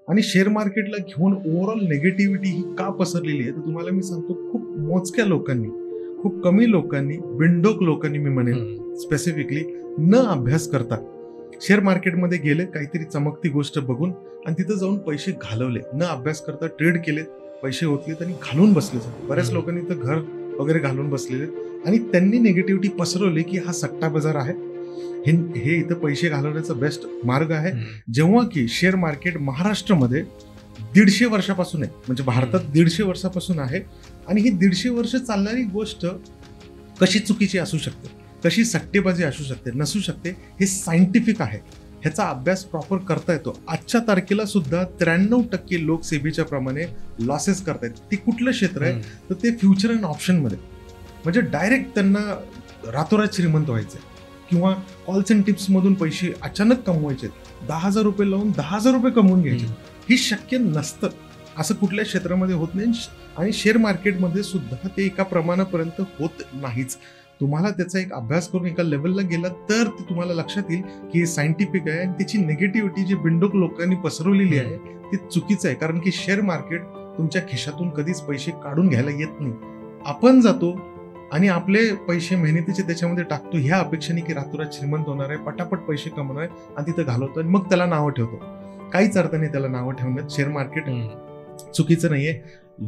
आणि शेअर मार्केटला घेऊन ओव्हरऑल नेगेटिव्हिटी ही का पसरलेली आहे तर तुम्हाला मी सांगतो, खूप मोजक्या लोकांनी, खूप कमी लोकांनी, बिनडोक लोकांनी मी म्हणेन स्पेसिफिकली, न अभ्यास करता शेअर मार्केटमध्ये गेले, काहीतरी चमकती गोष्ट बघून आणि तिथं जाऊन पैसे घालवले, न अभ्यास करता ट्रेड केले, पैसे ओतलेत आणि घालून बसले. बऱ्याच लोकांनी तर घर वगैरे घालून बसलेले आणि त्यांनी नेगेटिव्हिटी पसरवली की हा सट्टा बाजार आहे, हे इथं पैसे घालवण्याचा बेस्ट मार्ग आहे. जेव्हा की शेअर मार्केट महाराष्ट्रामध्ये 150 वर्षापासून आहे, म्हणजे भारतात 150 वर्षापासून आहे आणि ही 150 वर्ष चालणारी गोष्ट कशी चुकीची असू शकते, कशी सट्टेबाजी असू शकते, नसू शकते, हे सायंटिफिक आहे. ह्याचा अभ्यास प्रॉपर करता येतो. आजच्या तारखेला सुद्धा 93% लोक सेबीच्या प्रमाणे लॉसेस करतायत. ते कुठलं क्षेत्र आहे तर ते फ्युचर अँड ऑप्शनमध्ये, म्हणजे डायरेक्ट त्यांना रातोरात श्रीमंत व्हायचंय किंवा कॉल्स अँड टिप्स मधून पैसे अचानक कमवायचे, 10,000 रुपये लावून 10,000 रुपये कमवून घ्यायचे. हे शक्य नसतं, असं कुठल्या क्षेत्रामध्ये होत नाही आणि शेअर मार्केटमध्ये सुद्धा ते एका प्रमाणापर्यंत होत नाहीच. तुम्हाला त्याचा एक अभ्यास करून एका लेवलला गेला तर ते तुम्हाला लक्षात येईल की हे सायंटिफिक आहे आणि त्याची निगेटिव्हिटी जी बिंडोक लोकांनी पसरवलेली आहे ती चुकीचं आहे. कारण की शेअर मार्केट तुमच्या खिशातून कधीच पैसे काढून घ्यायला येत नाही. आपण जातो आणि आपले पैसे मेहनतीचे त्याच्यामध्ये टाकतो ह्या अपेक्षेने की रातोरात श्रीमंत होणार आहे, पटापट पैसे कमवणार आहे आणि तिथं घालवतो आणि मग त्याला नावं ठेवतो. काहीच अर्थ नाही त्याला नावं ठेवण्यात. शेअर मार्केट चुकीचं नाहीये,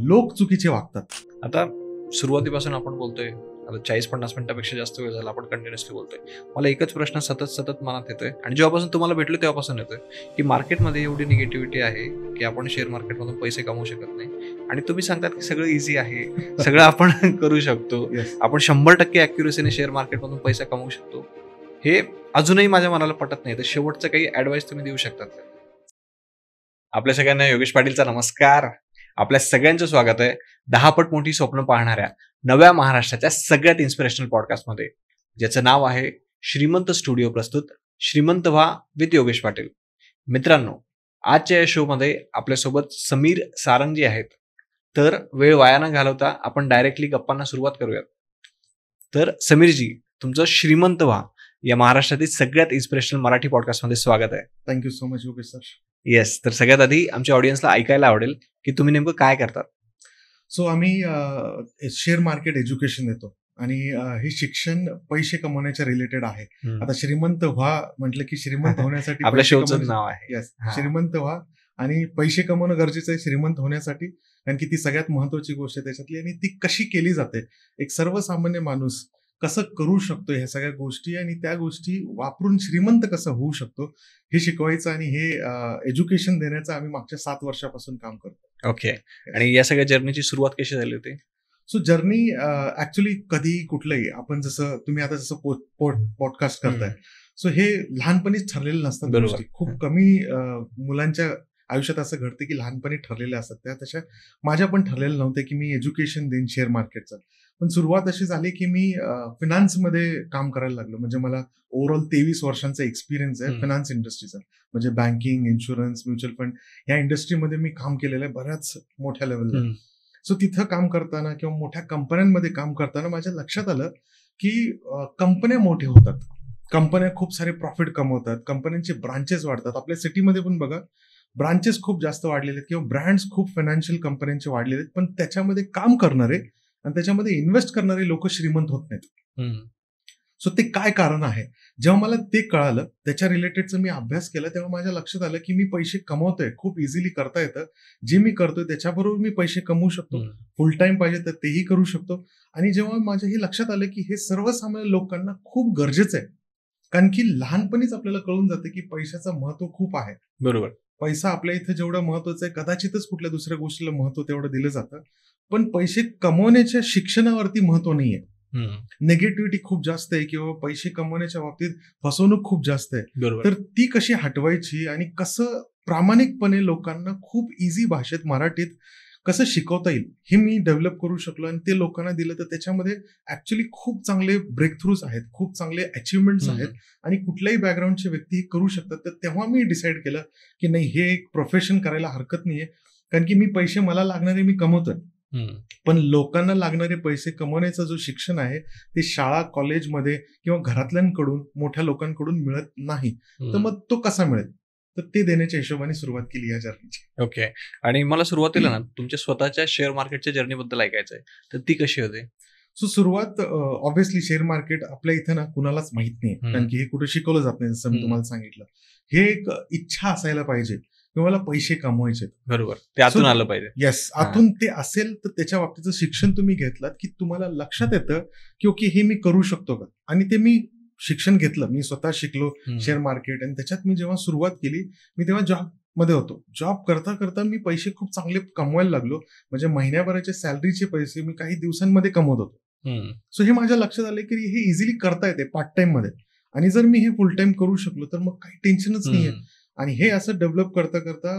लोक चुकीचे वागतात. आता सुरुवातीपासून आपण बोलतोय, आता 40-50 मिनिटापेक्षा जास्त वेळ झाला आपण कंटिन्युअसली बोलतोय. मला एकच प्रश्न सतत मनात येतोय आणि जेव्हापासून तुम्हाला भेटलो तेव्हापासून येतोय की मार्केटमध्ये एवढी निगेटिव्हिटी आहे की आपण शेअर मार्केटमधून पैसे कमवू शकत नाही आणि तुम्ही सांगतात की सगळं इझी आहे, सगळं आपण करू शकतो, आपण 100% ॲक्युरेसीने शेअर मार्केटमधून पैसा कमवू शकतो. हे अजूनही माझ्या मनाला पटत नाही. तर शेवटचं काही ॲडवाइस तुम्ही देऊ शकतात? आपल्या सगळ्यांना योगेश पाटीलचा नमस्कार. आपल्या सगळ्यांचं स्वागत आहे 10 पट मोठी स्वप्न पाहणाऱ्या नव्या महाराष्ट्राच्या सगळ्यात इन्स्पिरेशनल पॉडकास्टमध्ये, ज्याचं नाव आहे श्रीमंत स्टुडिओ प्रस्तुत श्रीमंत व्हा विथ योगेश पाटील. मित्रांनो, आजच्या या शोमध्ये आपल्यासोबत समीर सारंगजी आहेत. तर वेळ वाया न घालवता आपण डायरेक्टली गप्पांना सुरुवात करूयात. तर समीरजी, तुमचं श्रीमंत व्हा या महाराष्ट्रातील सगळ्यात इन्स्पिरेशनल मराठी पॉडकास्टमध्ये स्वागत आहे. Thank you so much Yogesh sir. Yes, तर सगळ्यात आधी आमच्या ऑडियन्सला ऐकायला आवडेल की तुम्ही नेमकं काय करतात. सो आम्ही शेअर मार्केट एज्युकेशन देतो आणि हे शिक्षण पैसे कमवण्याच्या रिलेटेड आहे. आता श्रीमंत व्हा म्हटलं की श्रीमंत होण्यासाठी आपल्या शोचं नाव आहे. येस, श्रीमंत व्हा आणि पैसे कमवणं गरजेचं आहे श्रीमंत होण्यासाठी, कारण की ती सगळ्यात महत्वाची गोष्ट आहे त्याच्यातली. आणि ती कशी केली जाते, एक सर्वसामान्य माणूस कसं करू शकतो ह्या सगळ्या गोष्टी आणि त्या गोष्टी वापरून श्रीमंत कसं होऊ शकतो हे शिकवायचं आणि हे एज्युकेशन देण्याचं आम्ही मागच्या 7 वर्षापासून काम करतो. ओके. आणि या सगळ्या जर्नीची सुरुवात कशी झाली होती? सो जर्नी ऍक्च्युली कधी कुठलंही आपण जसं तुम्ही आता जसं पॉडकास्ट करताय, सो हे लहानपणीच ठरलेलं नसतं गोष्टी. खूप कमी मुलांच्या आयुष्यात असं घडतं की लहानपणी ठरलेले असतात. त्या तशा माझ्या पण ठरलेलं नव्हतं की मी एज्युकेशन देईन शेअर मार्केटचं. पण सुरुवात अशी झाली की मी फिनान्समध्ये काम करायला लागलो. म्हणजे मला ओव्हरऑल 23 वर्षांचा एक्सपिरियन्स आहे फिनान्स इंडस्ट्रीचा, म्हणजे बँकिंग, इन्शुरन्स, म्युच्युअल फंड या इंडस्ट्रीमध्ये मी काम केलेलं आहे बऱ्याच मोठ्या लेवलला. सो तिथं काम करताना किंवा मोठ्या कंपन्यांमध्ये काम करताना माझ्या लक्षात आलं की कंपन्या मोठे होतात, कंपन्या खूप सारे प्रॉफिट कमवतात, कंपन्यांचे ब्रांचेस वाढतात. आपल्या सिटीमध्ये पण बघा ब्रांचेस खूप जास्त वाढलेले आहेत किंवा ब्रँड्स खूप फायनान्शियल कंपन्यांचे वाढलेले आहेत, पण त्याच्यामध्ये काम करणारे आणि त्याच्यामध्ये इन्व्हेस्ट करणारे लोक श्रीमंत होत नाहीत. सो ते काय कारण आहे, जेव्हा मला ते कळालं, त्याच्या रिलेटेडचा मी अभ्यास केला, तेव्हा माझ्या लक्षात आलं की मी पैसे कमवतोय, खूप इझिली करता येतं. जे मी करतोय त्याच्याबरोबर मी पैसे कमवू शकतो, फुल टाइम पाहिजे तर तेही करू शकतो. आणि जेव्हा माझ्या हे लक्षात आलं की हे सर्वसामान्य लोकांना खूप गरजेचं आहे, कारण की लहानपणीच आपल्याला कळून जातं की पैशाचं महत्व खूप आहे. बरोबर. पैसा आपल्या इथं जेवढं महत्वाचं आहे कदाचितच कुठल्या दुसऱ्या गोष्टीला महत्व तेवढं दिलं जातं, पण पैसे कमवण्याच्या शिक्षणावरती महत्व नाहीये. निगेटिव्हिटी खूप जास्त आहे किंवा पैसे कमवण्याच्या बाबतीत फसवणूक खूप जास्त आहे. तर ती कशी हटवायची आणि कसं प्रामाणिकपणे लोकांना खूप इझी भाषेत मराठीत कसं शिकवता येईल हे मी डेव्हलप करू शकलो आणि ते लोकांना दिलं. तर त्याच्यामध्ये ऍक्च्युली खूप चांगले ब्रेक थ्रूज आहेत, खूप चांगले अचिव्हमेंट्स आहेत आणि कुठल्याही बॅकग्राऊंडचे व्यक्ती हे करू शकतात. तर तेव्हा मी डिसाईड केलं की नाही, हे एक प्रोफेशन करायला हरकत नाहीये, कारण की मी पैसे मला लागणारे मी कमवतोय, पण लोकांना लागणारे पैसे कमवण्याचा जो शिक्षण आहे ते शाळा कॉलेजमध्ये किंवा घरातल्यांकडून मोठ्या लोकांकडून मिळत नाही. तर मग तो कसा मिळेल, तर ते देण्याच्या हिशोबाने सुरुवात केली या जर्नीची. ओके. आणि मला सुरुवातीला ना तुमच्या स्वतःच्या शेअर मार्केटच्या जर्नीबद्दल ऐकायचं आहे. तर ती कशी होते? सो सुरुवात ऑब्व्हियसली शेअर मार्केट आपल्या इथं ना कुणालाच माहित नाही, कारण की हे कुठे शिकवलं जात नाही. जसं मी तुम्हाला सांगितलं, हे एक इच्छा असायला पाहिजे की मला पैसे कमवायचे. बरोबर, ते आतून आलं पाहिजे. येस, आतून ते असेल तर त्याच्या बाबतीचं शिक्षण तुम्ही घेतलात की तुम्हाला लक्षात येतं की ओके, हे मी करू शकतो का. आणि ते मी शिक्षण घेतलं, मी स्वतः शिकलो शेअर मार्केट. आणि त्याच्यात मी जेव्हा सुरुवात केली, मी तेव्हा जॉब मध्ये होतो. जॉब करता करता मी पैसे खूप चांगले कमवायला लागलो. म्हणजे महिन्याभराचे सॅलरीचे पैसे मी काही दिवसांमध्ये कमवत होतो. सो हे माझ्या लक्षात आलं की हे इझिली करता येते पार्ट टाइम मध्ये. आणि जर मी हे फुल टाइम करू शकलो तर मग काही टेन्शनच नाहीये. आणि हे असं डेव्हलप करता करता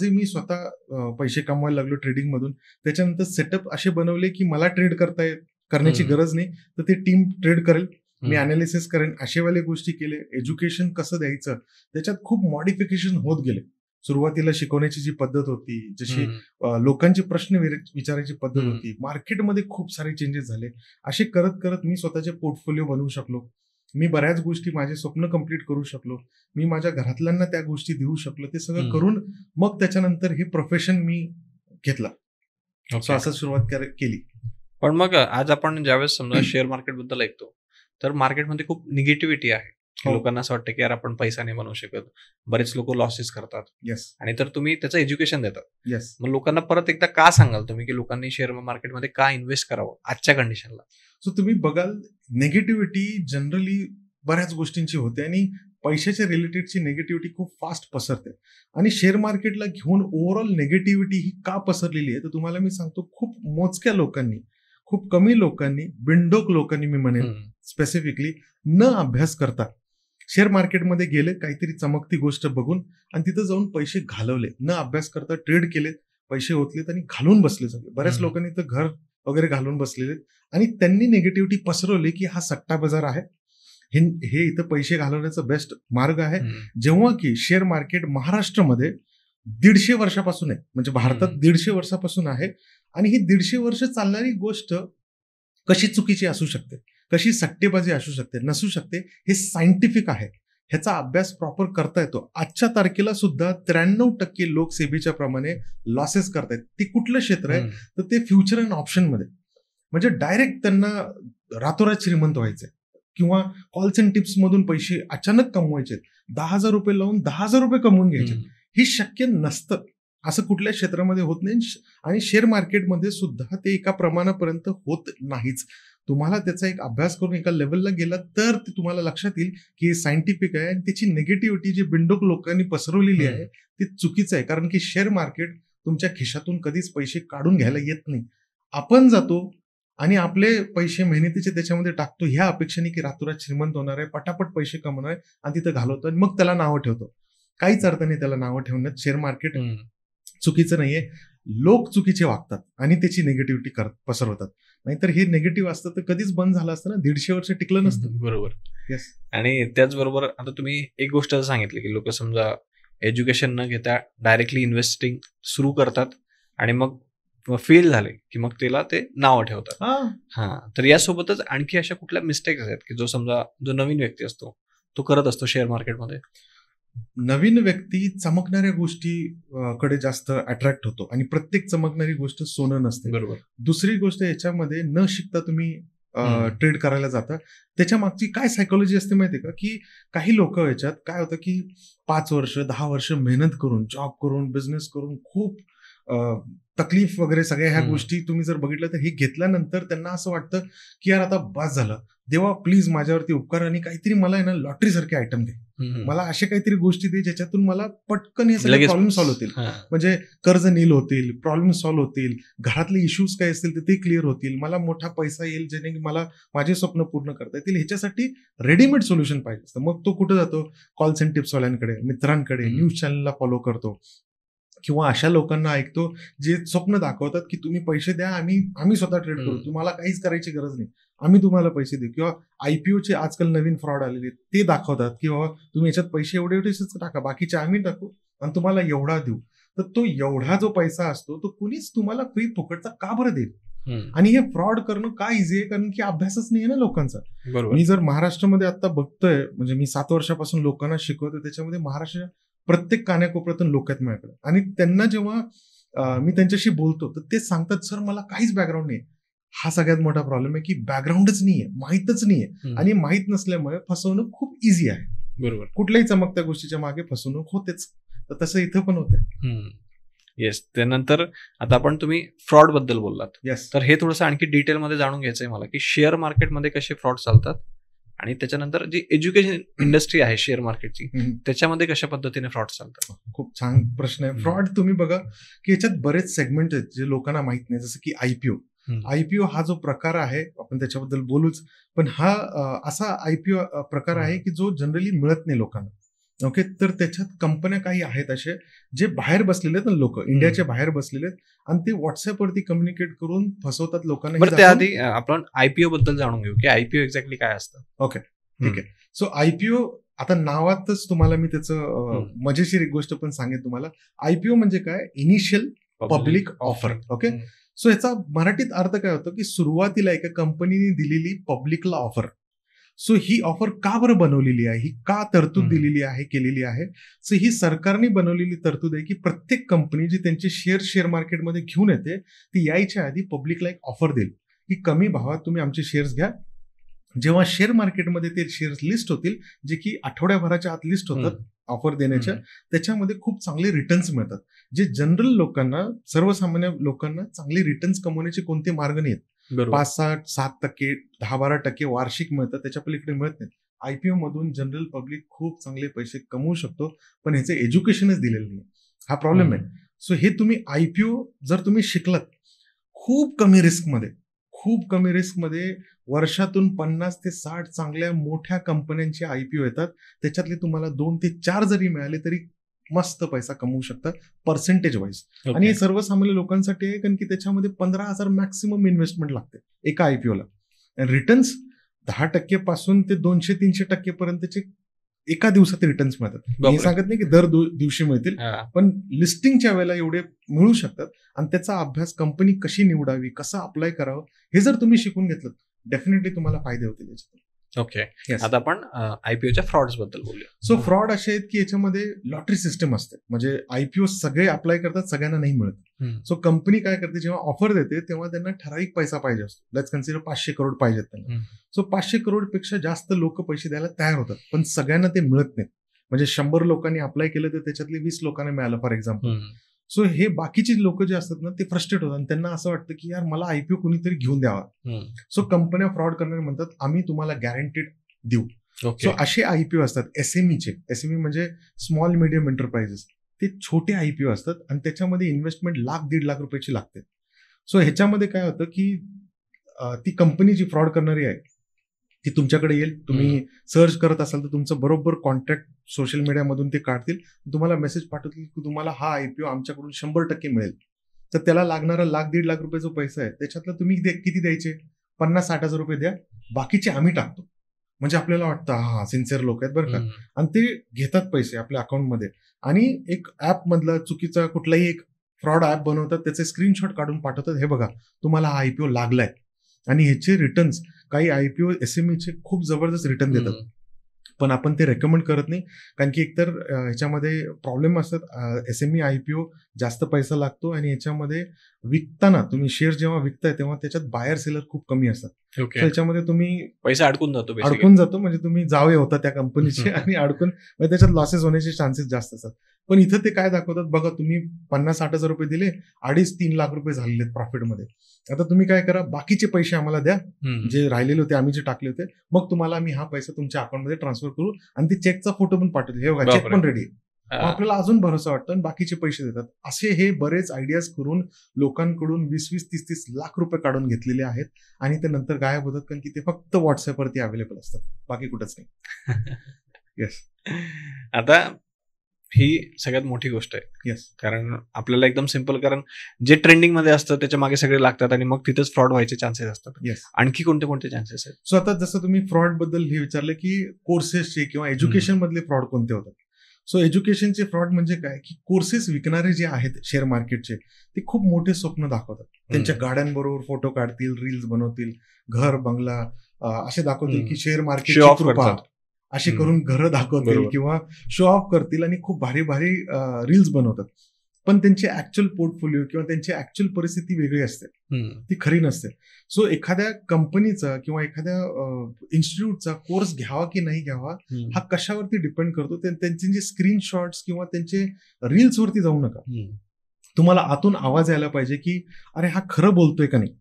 मी स्वतः पैसे कमवायला लागलो ट्रेडिंग मधून. त्याच्यानंतर सेटअप असे बनवले की मला ट्रेड करण्याची गरज नाही, तर ते टीम ट्रेड करेल, मी अनालिसिस करेन, अशेवाले गोष्टी केले. एज्युकेशन कसं द्यायचं त्याच्यात खूप मॉडिफिकेशन होत गेले. सुरुवातीला शिकवण्याची जी पद्धत होती, जशी लोकांचे प्रश्न विचारायची पद्धत होती, मार्केटमध्ये खूप सारे चेंजेस झाले. असे करत करत मी स्वतःचे पोर्टफोलिओ बनवू शकलो. मी बऱ्याच गोष्टी, माझे स्वप्न कंप्लीट करू शकलो. मी माझ्या घरातल्यांना त्या गोष्टी देऊ शकलो. ते सगळं करून मग त्याच्यानंतर हे प्रोफेशन मी घेतला. असं सुरुवात केली. पण मग आज आपण ज्यावेळेस समजा शेअर मार्केट बद्दल ऐकतो, तर मार्केटमध्ये खूप निगेटिव्हिटी आहे. लोकांना असं वाटतं की यार आपण पैसा नाही बनवू शकत, बरेच लोक लॉसेस करतात. येस. आणि तर तुम्ही त्याचं एज्युकेशन देतात. येस. मग लोकांना परत एकदा का सांगाल तुम्ही की लोकांनी शेअर मार्केटमध्ये का इन्व्हेस्ट करावं आजच्या कंडिशनला? सो तुम्ही बघाल, निगेटिव्हिटी जनरली बऱ्याच गोष्टींची होते आणि पैशाच्या रिलेटेडची निगेटिव्हिटी खूप फास्ट पसरते. आणि शेअर मार्केटला घेऊन ओव्हरऑल निगेटिव्हिटी ही का पसरलेली आहे, तर तुम्हाला मी सांगतो, खूप मोजक्या लोकांनी, खूप कमी लोकांनी, बिनडोक लोकांनी मी म्हणेन स्पेसिफिकली, न अभ्यास करता शेअर मार्केटमध्ये गेले, काहीतरी चमकती गोष्ट बघून आणि तिथं जाऊन पैसे घालवले. न अभ्यास करता ट्रेड केले, पैसे ओतलेत आणि घालून बसले सगळे. बऱ्याच लोकांनी तर घर वगैरे घालून बसलेले आणि त्यांनी निगेटिव्हिटी पसरवली की हा सट्टा बाजार आहे, हे इथं पैसे घालवण्याचा बेस्ट मार्ग आहे. जेव्हा की शेअर मार्केट महाराष्ट्रामध्ये 150 वर्षापासून आहे, म्हणजे भारतात 150 वर्षापासून आहे. आणि ही 150 वर्ष चालणारी गोष्ट कशी चुकीची असू शकते, कशी सट्टेबाजी असू शकते, नसू शकते, हे सायंटिफिक आहे. ह्याचा अभ्यास प्रॉपर करता येतो. आजच्या तारखेला सुद्धा 93% लोक सेबीच्या प्रमाणे लॉसेस करतायत. ते कुठलं क्षेत्र आहे, तर ते फ्युचर अँड ऑप्शन मध्ये. म्हणजे डायरेक्ट त्यांना रातोरात श्रीमंत व्हायचंय किंवा कॉल्स अँड टिप्स मधून पैसे अचानक कमवायचे, 10,000 रुपये लावून 10,000 रुपये कमवून घ्यायचे. हे शक्य नसतं. असं कुठल्या क्षेत्रामध्ये होत नाही. आणि शेअर मार्केटमध्ये सुद्धा ते एका प्रमाणापर्यंत होत नाहीच. तुम्हाला त्याचा एक अभ्यास करून एका लेवलला गेला तर ते तुम्हाला लक्षात येईल की हे सायंटिफिक आहे. आणि त्याची निगेटिव्हिटी जी बिनडोक लोकांनी पसरवलेली आहे ती चुकीचं आहे. कारण की शेअर मार्केट तुमच्या खिशातून कधीच पैसे काढून घ्यायला येत नाही. आपण जातो आणि आपले पैसे मेहनतीचे त्याच्यामध्ये टाकतो ह्या अपेक्षेने की रातोरात श्रीमंत होणार आहे, पटापट पैसे कमवणार आहे आणि तिथं घालवतो आणि मग त्याला नावं ठेवतो. काहीच अर्थ नाही त्याला नावं ठेवण्यात. शेअर मार्केट चुकीचं नाहीये, लोक चुकीचे वागतात आणि त्याची निगेटिव्हिटी पसरवतात. नाहीतर हे निगेटिव्ह असतं तर कधीच बंद झालं असतं ना, 150 वर्ष टिकलं नसतं. बरोबर. येस. आणि त्याचबरोबर आता तुम्ही एक गोष्ट सांगितली की लोक समजा एज्युकेशन न घेता डायरेक्टली इन्व्हेस्टिंग सुरू करतात आणि मग फेल झाले की मग त्याला ते नावं ठेवतात. तर यासोबतच आणखी अशा कुठल्या मिस्टेक्स आहेत की जो नवीन व्यक्ती असतो तो करत असतो शेअर मार्केटमध्ये? नवीन व्यक्ती चमकणाऱ्या गोष्टी कडे जास्त अट्रॅक्ट होतो आणि प्रत्येक चमकणारी गोष्ट सोनं नसते. बरोबर. दुसरी गोष्ट, याच्यामध्ये न शिकता तुम्ही ट्रेड करायला जाता. त्याच्या मागची काय सायकोलॉजी असते माहितीये का, की काही लोक याच्यात काय होतं की 5 वर्ष 10 वर्ष मेहनत करून, जॉब करून, बिझनेस करून, खूप तकलीफ वगैरे सगळ्या ह्या गोष्टी तुम्ही जर बघितलं तर हे घेतल्यानंतर त्यांना असं वाटतं की यार आता बस झालं, देवा प्लीज माझ्यावरती उपकार आणि काहीतरी मला आहे ना लॉटरी सारखे आयटम दे, मला अशा काहीतरी गोष्टी दे ज्याच्यातून मला पटकन हे सगळे प्रॉब्लेम सॉल्व्ह होतील. म्हणजे कर्ज नील होतील, प्रॉब्लेम सॉल्व्ह होतील, घरातले इश्यूज काय असतील तर ते क्लिअर होतील, मला मोठा पैसा येईल ज्याने मला माझे स्वप्न पूर्ण करता येतील. ह्याच्यासाठी रेडीमेड सोल्युशन पाहिजे असतं. मग तो कुठे जातो? कॉल्स अँड टिप्स वाल्यांकडे, मित्रांकडे, न्यूज चॅनलला फॉलो करतो किंवा अशा लोकांना ऐकतो जे स्वप्न दाखवतात की तुम्ही पैसे द्या, आम्ही स्वतः ट्रेड करू, तुम्हाला काहीच करायची गरज नाही, आम्ही तुम्हाला पैसे देऊ. किंवा आयपीओचे आजकाल नवीन फ्रॉड आलेले ते दाखवतात की बाबा तुम्ही याच्यात पैसे एवढेच टाका, बाकीचे आम्ही टाकू आणि तुम्हाला एवढा देऊ. तर तो एवढा जो पैसा असतो तो कुणीच तुम्हाला फ्री फुकटचा का बरं देईल? आणि हे फ्रॉड करणं का इझी आहे? कारण की अभ्यासच नाही ना लोकांचा. मी जर महाराष्ट्रामध्ये आता बघतोय, म्हणजे मी 7 वर्षापासून लोकांना शिकवतो, त्याच्यामध्ये महाराष्ट्राच्या प्रत्येक कान्याकोपऱ्यातून लोक आहेत माझ्याकडे, आणि त्यांना जेव्हा मी त्यांच्याशी बोलतो तर ते सांगतात सर मला काहीच बॅकग्राऊंड नाही. हा सगळ्यात मोठा प्रॉब्लेम आहे की बॅकग्राऊंडच नाहीये, माहीतच नाहीये, आणि माहीत नसल्यामुळे फसवणूक खूप इझी आहे. बरोबर. कुठल्याही चमकत्या गोष्टीच्या मागे फसवणूक होतेच, तर तसं इथं पण होते. येस. त्यानंतर आता आपण तुम्ही फ्रॉड बद्दल बोललात. येस. तर हे थोडंसं आणखी डिटेलमध्ये जाणून घ्यायचंय मला की शेअर मार्केटमध्ये कसे फ्रॉड चालतात, आणि त्याच्यानंतर जी एज्युकेशन इंडस्ट्री आहे शेअर मार्केटची त्याच्यामध्ये कशा पद्धतीने फ्रॉड चालतात. खूप छान प्रश्न आहे. फ्रॉड तुम्ही बघा की याच्यात बरेच सेगमेंट आहेत जे लोकांना माहित नाही, जसं की आयपीओ हा जो प्रकार आहे आपण त्याच्याबद्दल बोलूच, पण हा असा आयपीओ प्रकार आहे की जो जनरली मिळत नाही लोकांना. ओके, तर त्याच्यात कंपन्या काही आहेत असे जे बाहेर बसलेले आहेत ना, लोक इंडियाच्या बाहेर बसलेले आहेत, आणि ते व्हॉट्सअपवरती कम्युनिकेट करून फसवतात लोकांना. बरं, त्याआधी आपण आयपीओ बद्दल जाणून घेऊ की आयपीओ एक्झॅक्टली काय असतं. ओके, ठीक आहे. सो आयपीओ, आता नावातच तुम्हाला मी त्याचं मजेशीर एक गोष्ट पण सांगेन तुम्हाला. आयपीओ म्हणजे काय, initial public offer. Okay, so याचा मराठीत अर्थ काय होतो की सुरुवातीला एका कंपनीने दिलेली पब्लिकला ऑफर. सो ही ऑफर का बरं बनवलेली आहे, ही का तरतूद दिलेली आहे, केलेली आहे. सो ही सरकारने बनवलेली तरतूद आहे की प्रत्येक कंपनी जी त्यांचे शेअर मार्केटमध्ये घेऊन येते ती यायच्या आधी पब्लिकला एक ऑफर देईल की कमी भावात तुम्ही आमचे शेअर्स घ्या. जेव्हा शेअर मार्केटमध्ये ते शेअर्स लिस्ट होतील, जे की आठवड्याभराच्या आत लिस्ट होतात ऑफर देण्याच्या, त्याच्यामध्ये खूप चांगले रिटर्न्स मिळतात. जे जनरल लोकांना, सर्वसामान्य लोकांना चांगले रिटर्न्स कमवण्याचे कोणते मार्ग नाहीत. 5-7%, 10-12% वार्षिक मिळतात, त्याच्या पलीकडे मिळत नाहीत. आयपीओ मधून जनरल पब्लिक खूप चांगले पैसे कमवू शकतो, पण ह्याचे एज्युकेशनच दिलेलं नाही. हा प्रॉब्लेम आहे. सो हे तुम्ही आयपीओ जर तुम्ही शिकलात खूप कमी रिस्कमध्ये वर्षातून 50 ते 60 चांगल्या मोठ्या कंपन्यांचे आयपीओ येतात, त्याच्यातले तुम्हाला 2 ते 4 जरी मिळाले तरी मस्त पैसा कमवू शकतात पर्सेंटेज वाईज. आणि हे सर्वसामान्य लोकांसाठी आहे, कारण की त्याच्यामध्ये 15,000 मॅक्सिमम इन्व्हेस्टमेंट लागते एका आयपीओला. रिटर्न्स 10% पासून ते 200-300% पर्यंतचे एका दिवसात रिटर्न्स मिळतात. मी सांगत नाही की दर दिवशी मिळतील, पण लिस्टिंगच्या वेळेला एवढे मिळू शकतात. आणि त्याचा अभ्यास कंपनी कशी निवडावी, कसं अप्लाय करावं, हे जर तुम्ही शिकून घेतलं डेफिनेटली तुम्हाला फायदे होतील याच्यात. ओके, आता आपण आयपीओच्या फ्रॉड्स बद्दल बोलूया. सो फ्रॉड असे आहेत की याच्यामध्ये लॉटरी सिस्टम असते, म्हणजे आयपीओ सगळे अप्लाय करतात, सगळ्यांना नाही मिळत. सो कंपनी काय करते, जेव्हा ऑफर देते तेव्हा त्यांना ठराविक पैसा पाहिजे असतो. लेट्स कन्सिडर 500 करोड पाहिजेत त्यांना. सो 500 करोड पेक्षा जास्त लोक पैसे द्यायला तयार होतात, पण सगळ्यांना ते मिळत नाहीत. म्हणजे 100 लोकांनी अप्लाय केलं तर त्याच्यातले 20 लोकांना मिळालं फॉर एक्झाम्पल. सो हे बाकीचे लोक जे असतात ना ते फ्रस्ट्रेट होतात, आणि त्यांना असं वाटतं की यार मला आयपीओ कुणीतरी घेऊन द्यावा. सो कंपन्या फ्रॉड करणारे म्हणतात आम्ही तुम्हाला गॅरंटीड देऊ. सो असे आयपीओ असतात एसएमई म्हणजे स्मॉल मीडियम एंटरप्राइजेस. ते छोटे आयपीओ असतात आणि त्याच्यामध्ये इन्व्हेस्टमेंट 1-1.5 लाख रुपयाची लागते. सो ह्याच्यामध्ये काय होतं की ती कंपनी जी फ्रॉड करणारी आहे ती तुमच्याकडे येईल, तुम्ही सर्च करत असाल तर तुमचं बरोबर कॉन्टॅक्ट सोशल मीडियामधून ते काढतील, तुम्हाला मेसेज पाठवतील की तुम्हाला हा आयपीओ आमच्याकडून 100% मिळेल. तर त्याला लागणारा 1-1.5 लाख रुपये जो पैसा आहे त्याच्यातला तुम्ही किती द्यायचे, 50-60 हजार रुपये द्या, बाकीचे आम्ही टाकतो. म्हणजे आपल्याला वाटतं हा सिन्सिअर लोक आहेत बरं का, आणि ते घेतात पैसे आपल्या अकाउंटमध्ये, आणि एक ऍप मधला चुकीचा कुठलाही एक फ्रॉड ऍप बनवतात, त्याचे स्क्रीनशॉट काढून पाठवतात, हे बघा तुम्हाला हा आयपीओ लागलाय. आणि ह्याचे रिटर्न्स काही आयपीओ एसएमईचे खूप जबरदस्त रिटर्न देतात, पण आपण ते रेकमेंड करत नाही, कारण की एकतर ह्याच्यामध्ये प्रॉब्लेम असतात. एसएमई आयपीओ जास्त पैसा लागतो, आणि याच्यामध्ये विकताना तुम्ही शेअर जेव्हा विकताय तेव्हा त्याच्यात बायर सेलर खूप कमी असतात. त्याच्यामध्ये तुम्ही पैसा अडकून जातो, म्हणजे तुम्ही जावे होता त्या कंपनीचे आणि अडकून त्याच्यात लॉसेस होण्याचे चान्सेस जास्त असतात. पण इथं ते काय दाखवतात बघा, तुम्ही 50-60 हजार रुपये दिले, 2.5-3 लाख रुपये झालेले प्रॉफिटमध्ये. आता तुम्ही काय करा, बाकीचे पैसे आम्हाला द्या, जे राहिलेले होते आम्ही जे टाकले होते, मग तुम्हाला आम्ही हा पैसा तुमच्या अकाउंटमध्ये ट्रान्सफर करू, आणि ते चेकचा फोटो पण पाठवले, हे बघा चेक पण रेडी. आपल्याला अजून भरोसा वाटतो आणि बाकीचे पैसे देतात. असे हे बरेच आयडियाज करून लोकांकडून 20-30 लाख रुपये काढून घेतलेले आहेत, आणि ते नंतर गायब होतात, कारण की ते फक्त व्हॉट्सअपवरती अवेलेबल असतात, बाकी कुठंच नाही. येस. आता ही सगळ्यात मोठी गोष्ट आहे. येस, कारण आपल्याला एकदम सिंपल, कारण जे ट्रेंडिंग मध्ये असतं त्याच्या मागे सगळे लागतात, आणि मग तिथेच फ्रॉड व्हायचे चान्सेस असतात. येस. आणखी कोणते कोणते चान्सेस आहेत? सो आता जसं तुम्ही फ्रॉड बद्दल हे विचारलं की कोर्सेसचे किंवा एज्युकेशन मधले फ्रॉड कोणते होतात. सो एज्युकेशनचे फ्रॉड म्हणजे काय की कोर्सेस विकणारे जे आहेत शेअर मार्केटचे, ते खूप मोठे स्वप्न दाखवतात. त्यांच्या गाड्यांबरोबर फोटो काढतील, रील्स बनवतील, घर बंगला असे दाखवतील की शेअर मार्केट, असे करून घरं दाखवतील बरोबर. किंवा शो ऑफ करतील आणि खूप भारी भारी रील्स बनवतात. पण त्यांची ऍक्च्युअल पोर्टफोलिओ किंवा त्यांची ऍक्च्युअल परिस्थिती वेगळी असते, ती खरी नसते. सो एखाद्या कंपनीचा किंवा एखाद्या इन्स्टिट्यूटचा कोर्स घ्यावा की नाही घ्यावा हा कशावरती डिपेंड करतो. त्यांचे जे स्क्रीनशॉट्स किंवा त्यांचे रील्स वरती जाऊ नका. तुम्हाला आतून आवाज यायला पाहिजे की अरे हा खरं बोलतोय का नाही.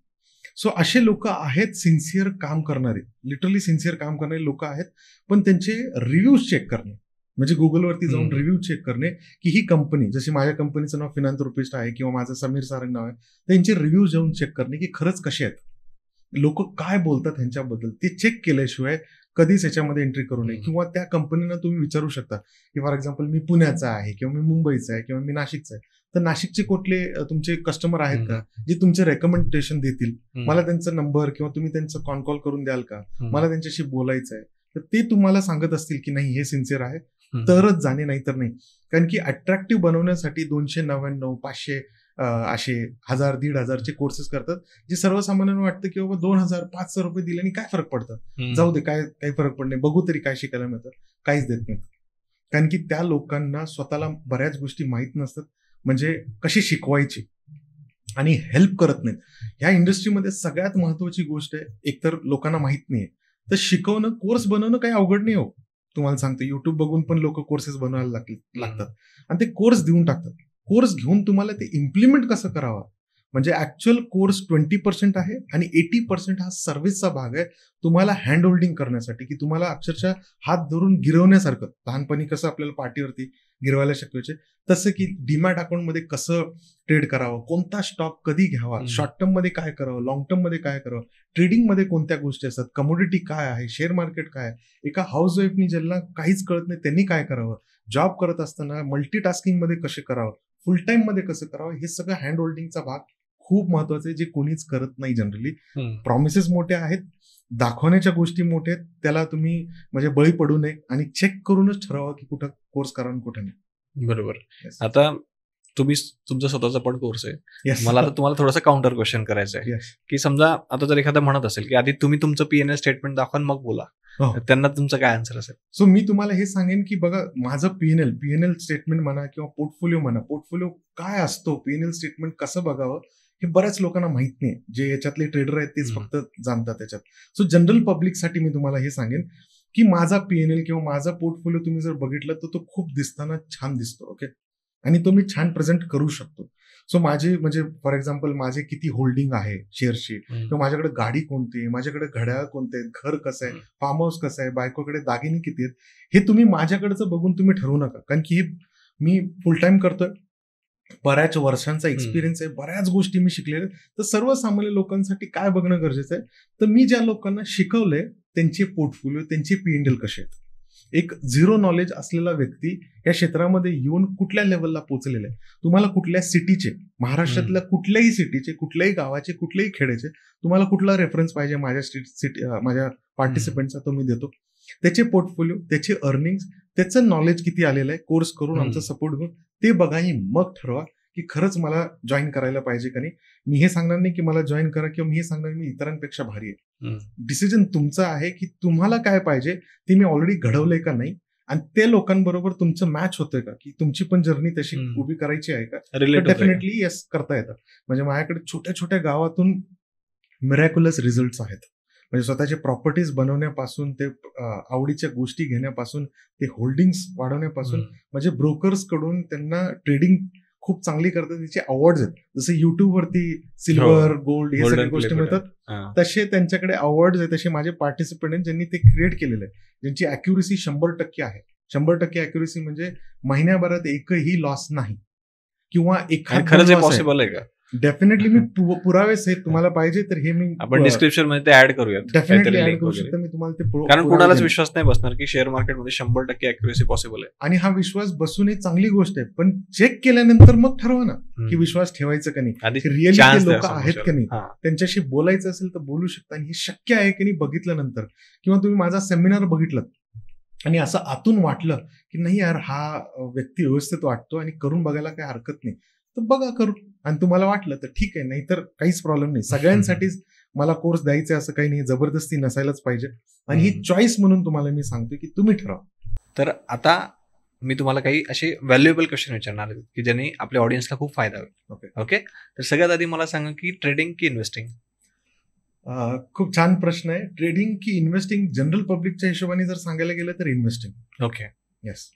सो असे लोक आहेत सिन्सिअर काम करणारे, लिटरली सिन्सिअर काम करणारे लोक आहेत. पण त्यांचे रिव्ह्यूज चेक करणे, म्हणजे गुगलवरती जाऊन रिव्ह्यू चेक करणे की ही कंपनी, जशी माझ्या कंपनीचं नाव फिनांथ्रोपिस्ट आहे किंवा माझं समीर सारंग नाव आहे, त्यांचे रिव्ह्यू जाऊन चेक करणे की खरंच कसे आहेत, लोक काय बोलतात ह्यांच्याबद्दल, ते चेक केल्याशिवाय कधीच याच्यामध्ये एंट्री करू नये. किंवा त्या कंपनीला तुम्ही विचारू शकता की फॉर एक्झाम्पल मी पुण्याचा आहे किंवा मी मुंबईचा आहे किंवा मी नाशिकचा आहे, तर नाशिकचे कुठले तुमचे कस्टमर आहेत का जे तुमचे रेकमेंडेशन देतील, मला त्यांचा नंबर किंवा तुम्ही त्यांचा कॉल करून द्याल का, मला त्यांच्याशी बोलायचं आहे. तर ते तुम्हाला सांगत असतील की नाही हे सिन्सिअर आहे तरच जाणे, नाही तर नाही. कारण की अट्रॅक्टिव्ह बनवण्यासाठी 299, 500 असे 1000, 1500चे कोर्सेस करतात, जे सर्वसामान्यांना वाटतं की बाबा 2000, 500 रुपये दिल्याने काय फरक पडतं, जाऊ दे, काय काही फरक पडत नाही, बघू तरी काय शिकायला मिळतं. काहीच देत नाही. कारण की त्या लोकांना स्वतःला बऱ्याच गोष्टी माहीत नसतात, म्हणजे कशी शिकवायची, आणि हेल्प करत नाहीत. ह्या इंडस्ट्रीमध्ये सगळ्यात महत्वाची गोष्ट आहे, एकतर लोकांना माहित नाहीये, तर शिकवणं, कोर्स बनवणं काही अवघड नाही हो. तुम्हाला सांगतो, युट्यूब बघून पण लोक कोर्सेस बनवायला लागतात आणि ते कोर्स देऊन टाकतात. कोर्स घेऊन तुम्हाला ते इम्प्लिमेंट कसं करावं, म्हणजे ऍक्च्युअल कोर्स 20% आहे आणि 80% हा सर्व्हिसचा भाग आहे, तुम्हाला हँड होल्डिंग करण्यासाठी, की तुम्हाला अक्षरशः हात धरून गिरवण्यासारखं. लहानपणी कसं आपल्याला पाठीवरती गिरवायला शिकवायचे, तसं की डीमॅट अकाउंटमध्ये कसं ट्रेड करावं, कोणता स्टॉक कधी घ्यावा, शॉर्ट टर्म मध्ये काय करावं, लॉंग टर्म मध्ये काय करावं, ट्रेडिंग मध्ये कोणत्या गोष्टी असतात, कमोडिटी काय आहे, शेअर मार्केट काय आहे, एका हाऊस वाईफनी ज्यांना काहीच कळत नाही त्यांनी काय करावं, जॉब करत असताना मल्टीटास्किंग मध्ये कसे करावं, फुल टाइम मध्ये कसं करावं, हे सगळं हँड होल्डिंगचा भाग खूप महत्वाचा आहे, जे कोणीच करत नाही जनरली. प्रॉमिसेस मोठे आहेत, दाखवण्याच्या गोष्टी मोठ्या आहेत, त्याला तुम्ही म्हणजे बळी पडू नये आणि चेक करूनच ठरवा की कुठं कोर्स करा आणि कुठं नाही. बरोबर. आता तुम्ही तुमचा स्वतःचा पण कोर्स आहे, मला आता तुम्हाला थोडासा काउंटर क्वेश्चन करायचं आहे की समजा आता जर एखादा म्हणत असेल की आधी तुम्ही तुमचं पीएनएल स्टेटमेंट दाखवा मग बोला, त्यांना तुमचं काय आन्सर असेल? सो मी तुम्हाला हे सांगेन की बघा, माझं पीएनएल स्टेटमेंट म्हणा किंवा पोर्टफोलिओ म्हणा, पोर्टफोलिओ काय असतो, पीएनएल स्टेटमेंट कसं बघावं हे बऱ्याच लोकांना माहित नाही. जे याच्यातले ट्रेडर आहेत तेच फक्त जाणतात त्याच्यात. सो जनरल पब्लिकसाठी मी तुम्हाला हे सांगेन की माझा पीएनएल किंवा माझा पोर्टफोलिओ तुम्ही जर बघितलं तर तो खूप दिसताना छान दिसतो, ओके, आणि तो मी छान प्रेझेंट करू शकतो. सो माझे म्हणजे फॉर एक्झाम्पल माझे किती होल्डिंग आहे शेअरची, किंवा माझ्याकडे गाडी कोणती आहे, माझ्याकडे घड्याळ कोणते आहेत, घर कसं आहे, फार्म हाऊस कसं आहे, बायकोकडे दागिने किती आहेत, हे तुम्ही माझ्याकडचं बघून तुम्ही ठरवू नका. कारण की हे मी फुल टाइम करतोय, बऱ्याच वर्षांचा एक्सपिरियन्स आहे, बऱ्याच गोष्टी मी शिकलेल्या. तर सर्वसामान्य लोकांसाठी काय बघणं गरजेचं आहे, तर मी ज्या लोकांना शिकवलंय त्यांचे पोर्टफोलिओ, त्यांचे पीएनएल कसे आहेत. एक झिरो नॉलेज असलेला व्यक्ती या क्षेत्रामध्ये येऊन कुठल्या लेवलला पोहोचलेला आहे, तुम्हाला कुठल्या सिटीचे, महाराष्ट्रातल्या कुठल्याही सिटीचे, कुठल्याही गावाचे, कुठल्याही खेड्याचे, तुम्हाला कुठला रेफरन्स पाहिजे माझ्या पार्टिसिपंटचा तो मी देतो. त्याचे पोर्टफोलिओ, त्याचे अर्निंग्स, त्याचं नॉलेज किती आलेलं आहे, कोर्स करून आमचा सपोर्ट घेऊन ते बघा आणि मग ठरवा की खरंच मला जॉईन करायला पाहिजे का नाही. मी हे सांगणार नाही की मला जॉईन करा किंवा मी हे सांगणार मी इतरांपेक्षा भारी आहे. डिसिजन तुमचा आहे की तुम्हाला काय पाहिजे, ते मी ऑलरेडी घडवलंय का नाही, आणि ते लोकांबरोबर तुमचं मॅच होतंय का, की तुमची पण जर्नी तशी उभी करायची आहे का. डेफिनेटली येस करता येतं. म्हणजे माझ्याकडे छोट्या छोट्या गावातून मिरॅक्युलस रिझल्ट्स आहेत. म्हणजे स्वतःचे प्रॉपर्टीज बनवण्यापासून ते आवडीच्या गोष्टी घेण्यापासून ते होल्डिंग्स वाढवण्यापासून, म्हणजे ब्रोकर्स कडून त्यांना ट्रेडिंग खूप चांगली करतात, त्याचे अवॉर्ड्स आहेत. जसे युट्यूब वरती सिल्वर, गोल्ड हे सगळ्या गोष्टी मिळतात, तसे त्यांच्याकडे अवॉर्ड्स आहेत. तसे माझे पार्टिसिपंट आहेत ज्यांनी ते क्रिएट केलेलं आहे, ज्यांची अॅक्युरेसी 100% आहे. 100% अॅक्युरेसी म्हणजे महिन्याभरात एकही लॉस नाही, किंवा खरंच पॉसिबल आहे का. डेफिनेटली मी पुरावे सहित तुम्हाला पाहिजे तर हे मी आपण डिस्क्रिप्शन मध्ये ते ऍड करूयात. डेफिनेटली ऍड करू शकतो मी तुम्हाला ते, कारण कुणालाच विश्वास नाही बसणार की शेअर मार्केटमध्ये 100% अॅक्युरेसी पॉसिबल आहे. आणि हा विश्वास बसून ही चांगली गोष्ट आहे, पण चेक केल्यानंतर मग ठरवा ना की विश्वास ठेवायचा का नाही, रिअली लोक आहेत का नाही, त्यांच्याशी बोलायचं असेल तर बोलू शकता. आणि हे शक्य आहे की नाही बघितल्यानंतर, किंवा तुम्ही माझा सेमिनार बघितलं आणि असं आतून वाटलं की नाही यार हा व्यक्ती व्यवस्थित वाटतो आणि करून बघायला काही हरकत नाही, तर बघा, करू आणि तुम्हाला वाटलं तर ठीक आहे, नाहीतर काहीच प्रॉब्लेम नाही. सगळ्यांसाठीच मला कोर्स द्यायचा असं काही नाही, जबरदस्ती नसायलाच पाहिजे. आणि ही चॉईस म्हणून तुम्हाला मी सांगतो की तुम्ही ठरवा. तर आता मी तुम्हाला काही असे व्हॅल्युएबल क्वेश्चन विचारणार आहेत की ज्याने आपल्या ऑडियन्सला खूप फायदा होईल. ओके, तर सगळ्यात आधी मला सांगा की ट्रेडिंग की इन्व्हेस्टिंग? खूप छान प्रश्न आहे. ट्रेडिंग की इन्व्हेस्टिंग? जनरल पब्लिकच्या हिशोबाने जर सांगायला गेलं तर इन्व्हेस्टिंग. Okay, yes.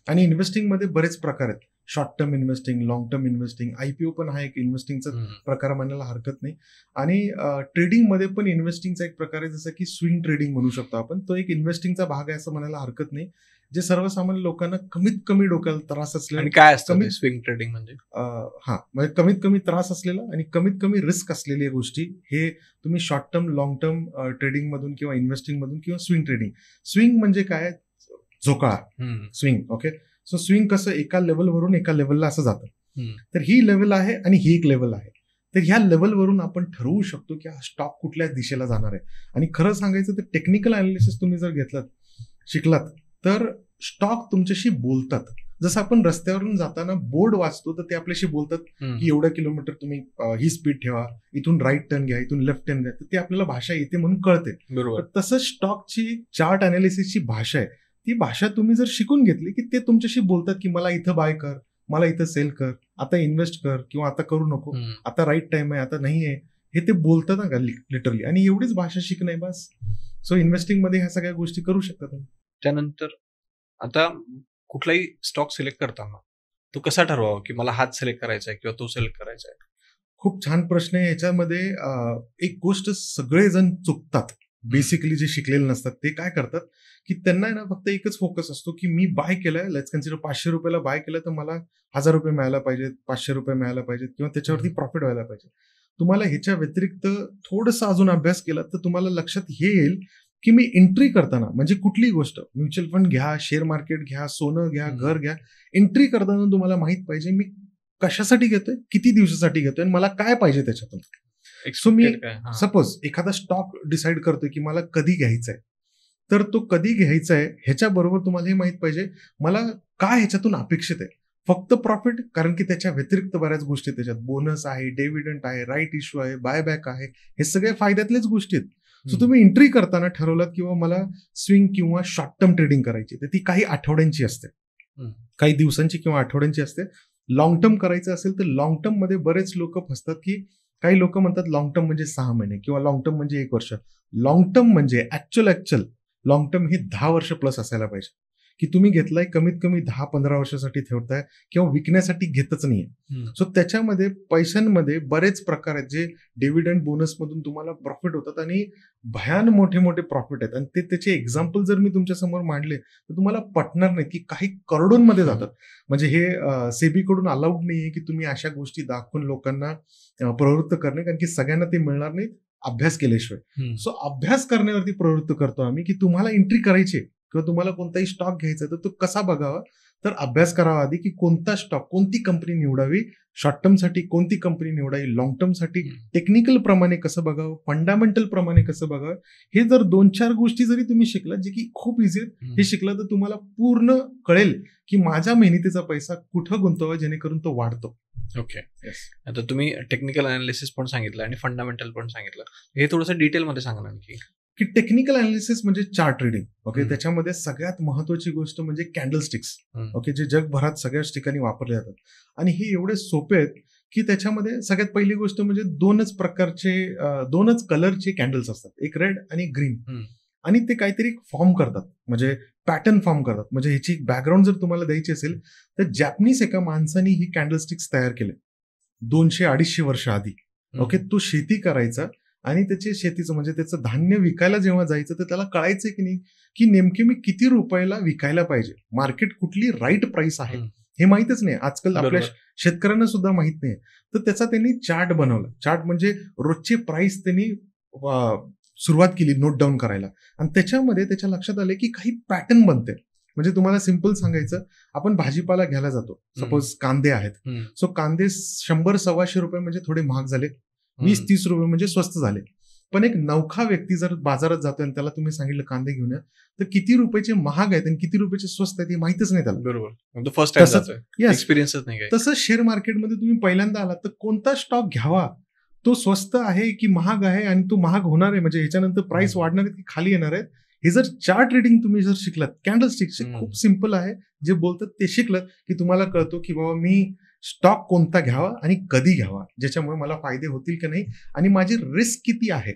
आणि इन्व्हेस्टिंग मध्ये बरेच प्रकार आहेत. Short term investing, long term investing, IPO पण हा एक इन्व्हेस्टिंगचा प्रकार म्हणायला हरकत नाही. आणि ट्रेडिंग मध्ये पण इन्व्हेस्टिंगचा एक प्रकार आहे, जसं की स्विंग ट्रेडिंग म्हणू शकतो आपण. तो एक इन्व्हेस्टिंगचा भाग आहे असं म्हणायला हरकत नाही, जे सर्वसामान्य लोकांना कमीत कमी डोक्याला त्रास असलेला. आणि काय असतं स्विंग ट्रेडिंग म्हणजे? म्हणजे कमीत कमी त्रास असलेला आणि कमीत कमी रिस्क असलेल्या गोष्टी, हे तुम्ही short term, long term trading मधून किंवा इन्व्हेस्टिंग मधून किंवा स्विंग ट्रेडिंग. स्विंग म्हणजे काय? झोकाळा, स्विंग. ओके, सो स्विंग कसं एका लेवलवरून एका लेवलला असं जातं. तर ही लेवल आहे आणि ही एक लेवल आहे. तर ह्या लेवलवरून आपण ठरवू शकतो की हा स्टॉक कुठल्या दिशेला जाणार आहे. आणि खरं सांगायचं तर टेक्निकल अनालिसिस तुम्ही जर शिकलात तर स्टॉक तुमच्याशी बोलतात. जसं आपण रस्त्यावरून जाताना बोर्ड वाचतो तर ते आपल्याशी बोलतात की एवढ्या किलोमीटर तुम्ही ही स्पीड ठेवा, इथून राईट टर्न घ्या, इथून लेफ्ट टर्न घ्या. तर ते आपल्याला भाषा येते म्हणून कळते. बरोबर. तसं स्टॉकची चार्ट अनालिसिसची भाषा आहे. ती भाषा तुम्ही जर शिकून घेतली की ते तुमच्याशी बोलतात की मला इथं बाय कर, मला इथं सेल कर, आता इन्व्हेस्ट कर किंवा आता करू नको, आता राईट टाइम आहे, आता नाही आहे, हे ते बोलतात ना लिटरली. आणि एवढीच भाषा शिकणे बस. सो इन्व्हेस्टिंग मध्ये ह्या सगळ्या गोष्टी करू शकता तुम्ही. त्यानंतर आता कुठलाही स्टॉक सिलेक्ट करताना तो कसा ठरवावा की मला हाच सिलेक्ट करायचा आहे किंवा तो सिलेक्ट करायचा आहे? खूप छान प्रश्न आहे. याच्यामध्ये एक गोष्ट सगळेजण चुकतात. बेसिकली जे शिकलेले नसतात ते काय करतात की त्यांना ना फक्त एकच फोकस असतो की मी बाय केलंय, लेट्स कन्सिडर 500 रुपयाला बाय केलं तर मला 1000 रुपये मिळायला पाहिजेत, 500 रुपये मिळायला पाहिजेत किंवा त्याच्यावरती प्रॉफिट व्हायला पाहिजे. तुम्हाला ह्याच्या व्यतिरिक्त थोडासा अजून अभ्यास केला तर तुम्हाला लक्षात हे येईल की मी एंट्री करताना, म्हणजे कुठलीही गोष्ट, म्युच्युअल फंड घ्या, शेअर मार्केट घ्या, सोनं घ्या, घर घ्या, एंट्री करताना तुम्हाला माहित पाहिजे मी कशासाठी घेतोय, किती दिवसासाठी घेतोय आणि मला काय पाहिजे त्याच्यातून. सो मी सपोज एखादा स्टॉक डिसाईड करतोय की मला कधी घ्यायचा आहे, तर तो कधी घ्यायचा आहे ह्याच्याबरोबर तुम्हाला हे माहित पाहिजे मला काय ह्याच्यातून अपेक्षित आहे. फक्त प्रॉफिट? कारण की त्याच्या व्यतिरिक्त बऱ्याच गोष्टी त्याच्यात, बोनस आहे, डिव्हिडंड आहे, राईट इश्यू आहे, बायबॅक आहे, हे सगळे फायद्यातलेच गोष्टी आहेत. सो तुम्ही एंट्री करताना ठरवलात किंवा मला स्विंग किंवा शॉर्ट टर्म ट्रेडिंग करायची, तर ती काही आठवड्यांची असते, काही दिवसांची किंवा आठवड्यांची असते. लॉंग टर्म करायचं असेल तर लॉंग टर्म मध्ये बरेच लोक फसतात की काही लोक म्हणतात लॉंग टर्म म्हणजे 6 महिने किंवा लॉंग टर्म म्हणजे 1 वर्ष. लॉंग टर्म म्हणजे ऍक्च्युअल लॉंग टर्म हे 10 वर्ष प्लस असायला पाहिजे, की तुम्ही घेतलाय कमीत कमी 10-15 वर्षासाठी ठेवताय किंवा विकण्यासाठी घेतच नाहीये. सो त्याच्यामध्ये पैशांमध्ये बरेच प्रकार आहेत जे डिव्हिडंड बोनस मधून तुम्हाला प्रॉफिट होतात आणि भयान मोठे मोठे प्रॉफिट आहेत. आणि ते त्याचे एक्झाम्पल जर मी तुमच्या समोर मांडले तर तुम्हाला पटणार नाही की काही करोडोंमध्ये जातात. म्हणजे हे सेबीकडून अलाउड नाहीये की तुम्ही अशा गोष्टी दाखवून लोकांना प्रवृत्त करणे, कारण की सगळ्यांना ते मिळणार नाही अभ्यास केल्याशिवाय. सो अभ्यास करण्यावरती प्रवृत्त करतो आम्ही की तुम्हाला एंट्री करायची किंवा तुम्हाला कोणताही स्टॉक घ्यायचा तर तो कसा बघावा, तर अभ्यास करावा आधी की कोणता स्टॉक, कोणती कंपनी निवडावी, शॉर्ट टर्म साठी कोणती कंपनी निवडावी, लॉंग टर्म साठी टेक्निकल प्रमाणे कसं बघावं, फंडामेंटल प्रमाणे कसं बघावं. हे जर 2-4 गोष्टी जरी तुम्ही शिकलात, जे की खूप इझी आहेत, हे शिकलं तर तुम्हाला पूर्ण कळेल की माझ्या मेहनतीचा पैसा कुठं गुंतवावा जेणेकरून तो वाढतो. ओके, आता तुम्ही टेक्निकल अनालिसिस पण सांगितलं आणि फंडामेंटल पण सांगितलं, हे थोडंसं डिटेलमध्ये सांगा आणखी. की टेक्निकल अनालिसिस म्हणजे चार्ट रीडिंग. ओके, त्याच्यामध्ये सगळ्यात महत्वाची गोष्ट म्हणजे कॅन्डलस्टिक्स. ओके, जे जगभरात सगळ्याच ठिकाणी वापरले जातात आणि हे एवढे सोपे आहेत की त्याच्यामध्ये सगळ्यात पहिली गोष्ट म्हणजे 2च कलरचे कॅन्डल्स असतात, एक रेड आणि ग्रीन. आणि ते काहीतरी फॉर्म करतात, म्हणजे पॅटर्न फॉर्म करतात. म्हणजे ह्याची बॅकग्राऊंड जर तुम्हाला द्यायची असेल तर जॅपनीज एका माणसाने ही कॅन्डलस्टिक्स तयार केले 200-250 वर्ष आधी. ओके, तो शेती करायचा आणि त्याचे शेतीचं म्हणजे त्याचं धान्य विकायला जेव्हा जायचं तर त्याला कळायचं की नाही की नेमके मी किती रुपयाला विकायला पाहिजे, मार्केट कुठली राईट प्राइस आहे हे माहितच नाही. आजकाल आपल्या शेतकऱ्यांना सुद्धा माहित नाही. तर त्याचा त्यांनी चार्ट बनवला. चार्ट म्हणजे रोजची प्राइस त्यांनी सुरुवात केली नोट डाऊन करायला आणि त्याच्यामध्ये त्याच्या लक्षात आले की काही पॅटर्न बनते. म्हणजे तुम्हाला सिंपल सांगायचं, आपण भाजीपाला घ्यायला जातो, सपोज कांदे आहेत. सो कांदे 100-125 रुपये म्हणजे थोडे महाग झाले, 20-30 रुपये म्हणजे स्वस्त झाले. पण एक नवखा व्यक्ती जर बाजारात जातोय आणि त्याला तुम्ही सांगितलं कांदे घेऊन या, तर किती रुपयाचे महाग आहेत आणि किती रुपयाचे स्वस्त आहेत हे माहितच नाही त्याला. बरोबर, फर्स्ट टाइम तसंच जातोय, yes. एक्सपिरियन्सच नाही काय. तसंच शेअर मार्केटमध्ये तुम्ही पहिल्यांदा आलात तर कोणता स्टॉक घ्यावा, तो स्वस्त आहे की महाग आहे आणि तो महाग होणार आहे म्हणजे ह्याच्यानंतर प्राइस वाढणार आहेत की खाली येणार आहेत, हे जर चार्ट रिडिंग तुम्ही जर शिकलात, कॅन्डलस्टिक्स खूप सिम्पल आहे, जे बोलतात ते शिकलं की तुम्हाला कळतो की बाबा मी स्टॉक कोणता घ्यावा आणि कधी घ्यावा, ज्याच्यामुळे मला फायदे होतील की नाही आणि माझी रिस्क किती आहे.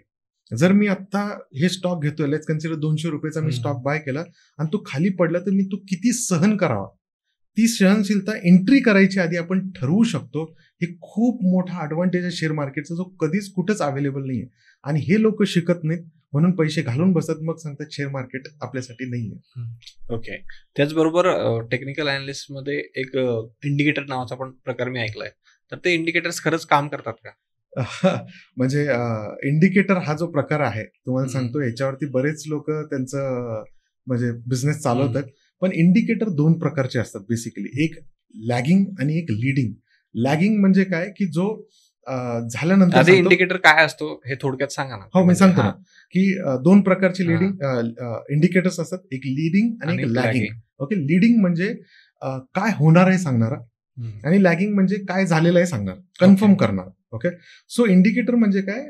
जर मी आता हे स्टॉक घेतोय, लेट्स कन्सिडर 200 रुपयाचा मी स्टॉक बाय केला आणि तो खाली पडला तर मी तो किती सहन करावा, ती सहनशीलता एंट्री करायच्या आधी आपण ठरवू शकतो. हे खूप मोठा ऍडव्हान्टेज आहे शेअर मार्केटचा, जो कधीच कुठंच अवेलेबल नाहीये आणि हे लोक शिकत नाहीत म्हणून पैसे घालून बसतात, मग सांगतात शेअर मार्केट आपल्यासाठी नाहीये. ओके. त्याचबरोबर टेक्निकल अनालिसिस मध्ये एक इंडिकेटर नावाचा पण प्रकार मी ऐकलाय, तर ते इंडिकेटर्स खरंच काम करतात का? म्हणजे इंडिकेटर हा जो प्रकार आहे तुम्हाला सांगतो, याच्यावरती बरेच लोक त्यांचं म्हणजे बिझनेस चालवतात. पण इंडिकेटर 2 प्रकारचे असतात बेसिकली, एक लॅगिंग आणि एक लीडिंग. लॅगिंग म्हणजे काय की जो झाल्यानंतर इंडिकेटर काय असतो हे थोडक्यात सांगा ना. हो, मी सांगतो ना की 2 प्रकारची लीडिंग इंडिकेटर्स असतात, एक लीडिंग आणि एक लॅगिंग. ओके, लीडिंग म्हणजे काय होणार आहे सांगणारा आणि लॅगिंग म्हणजे काय झालेलं आहे सांगणार, कन्फर्म करणार. ओके, सो इंडिकेटर म्हणजे काय,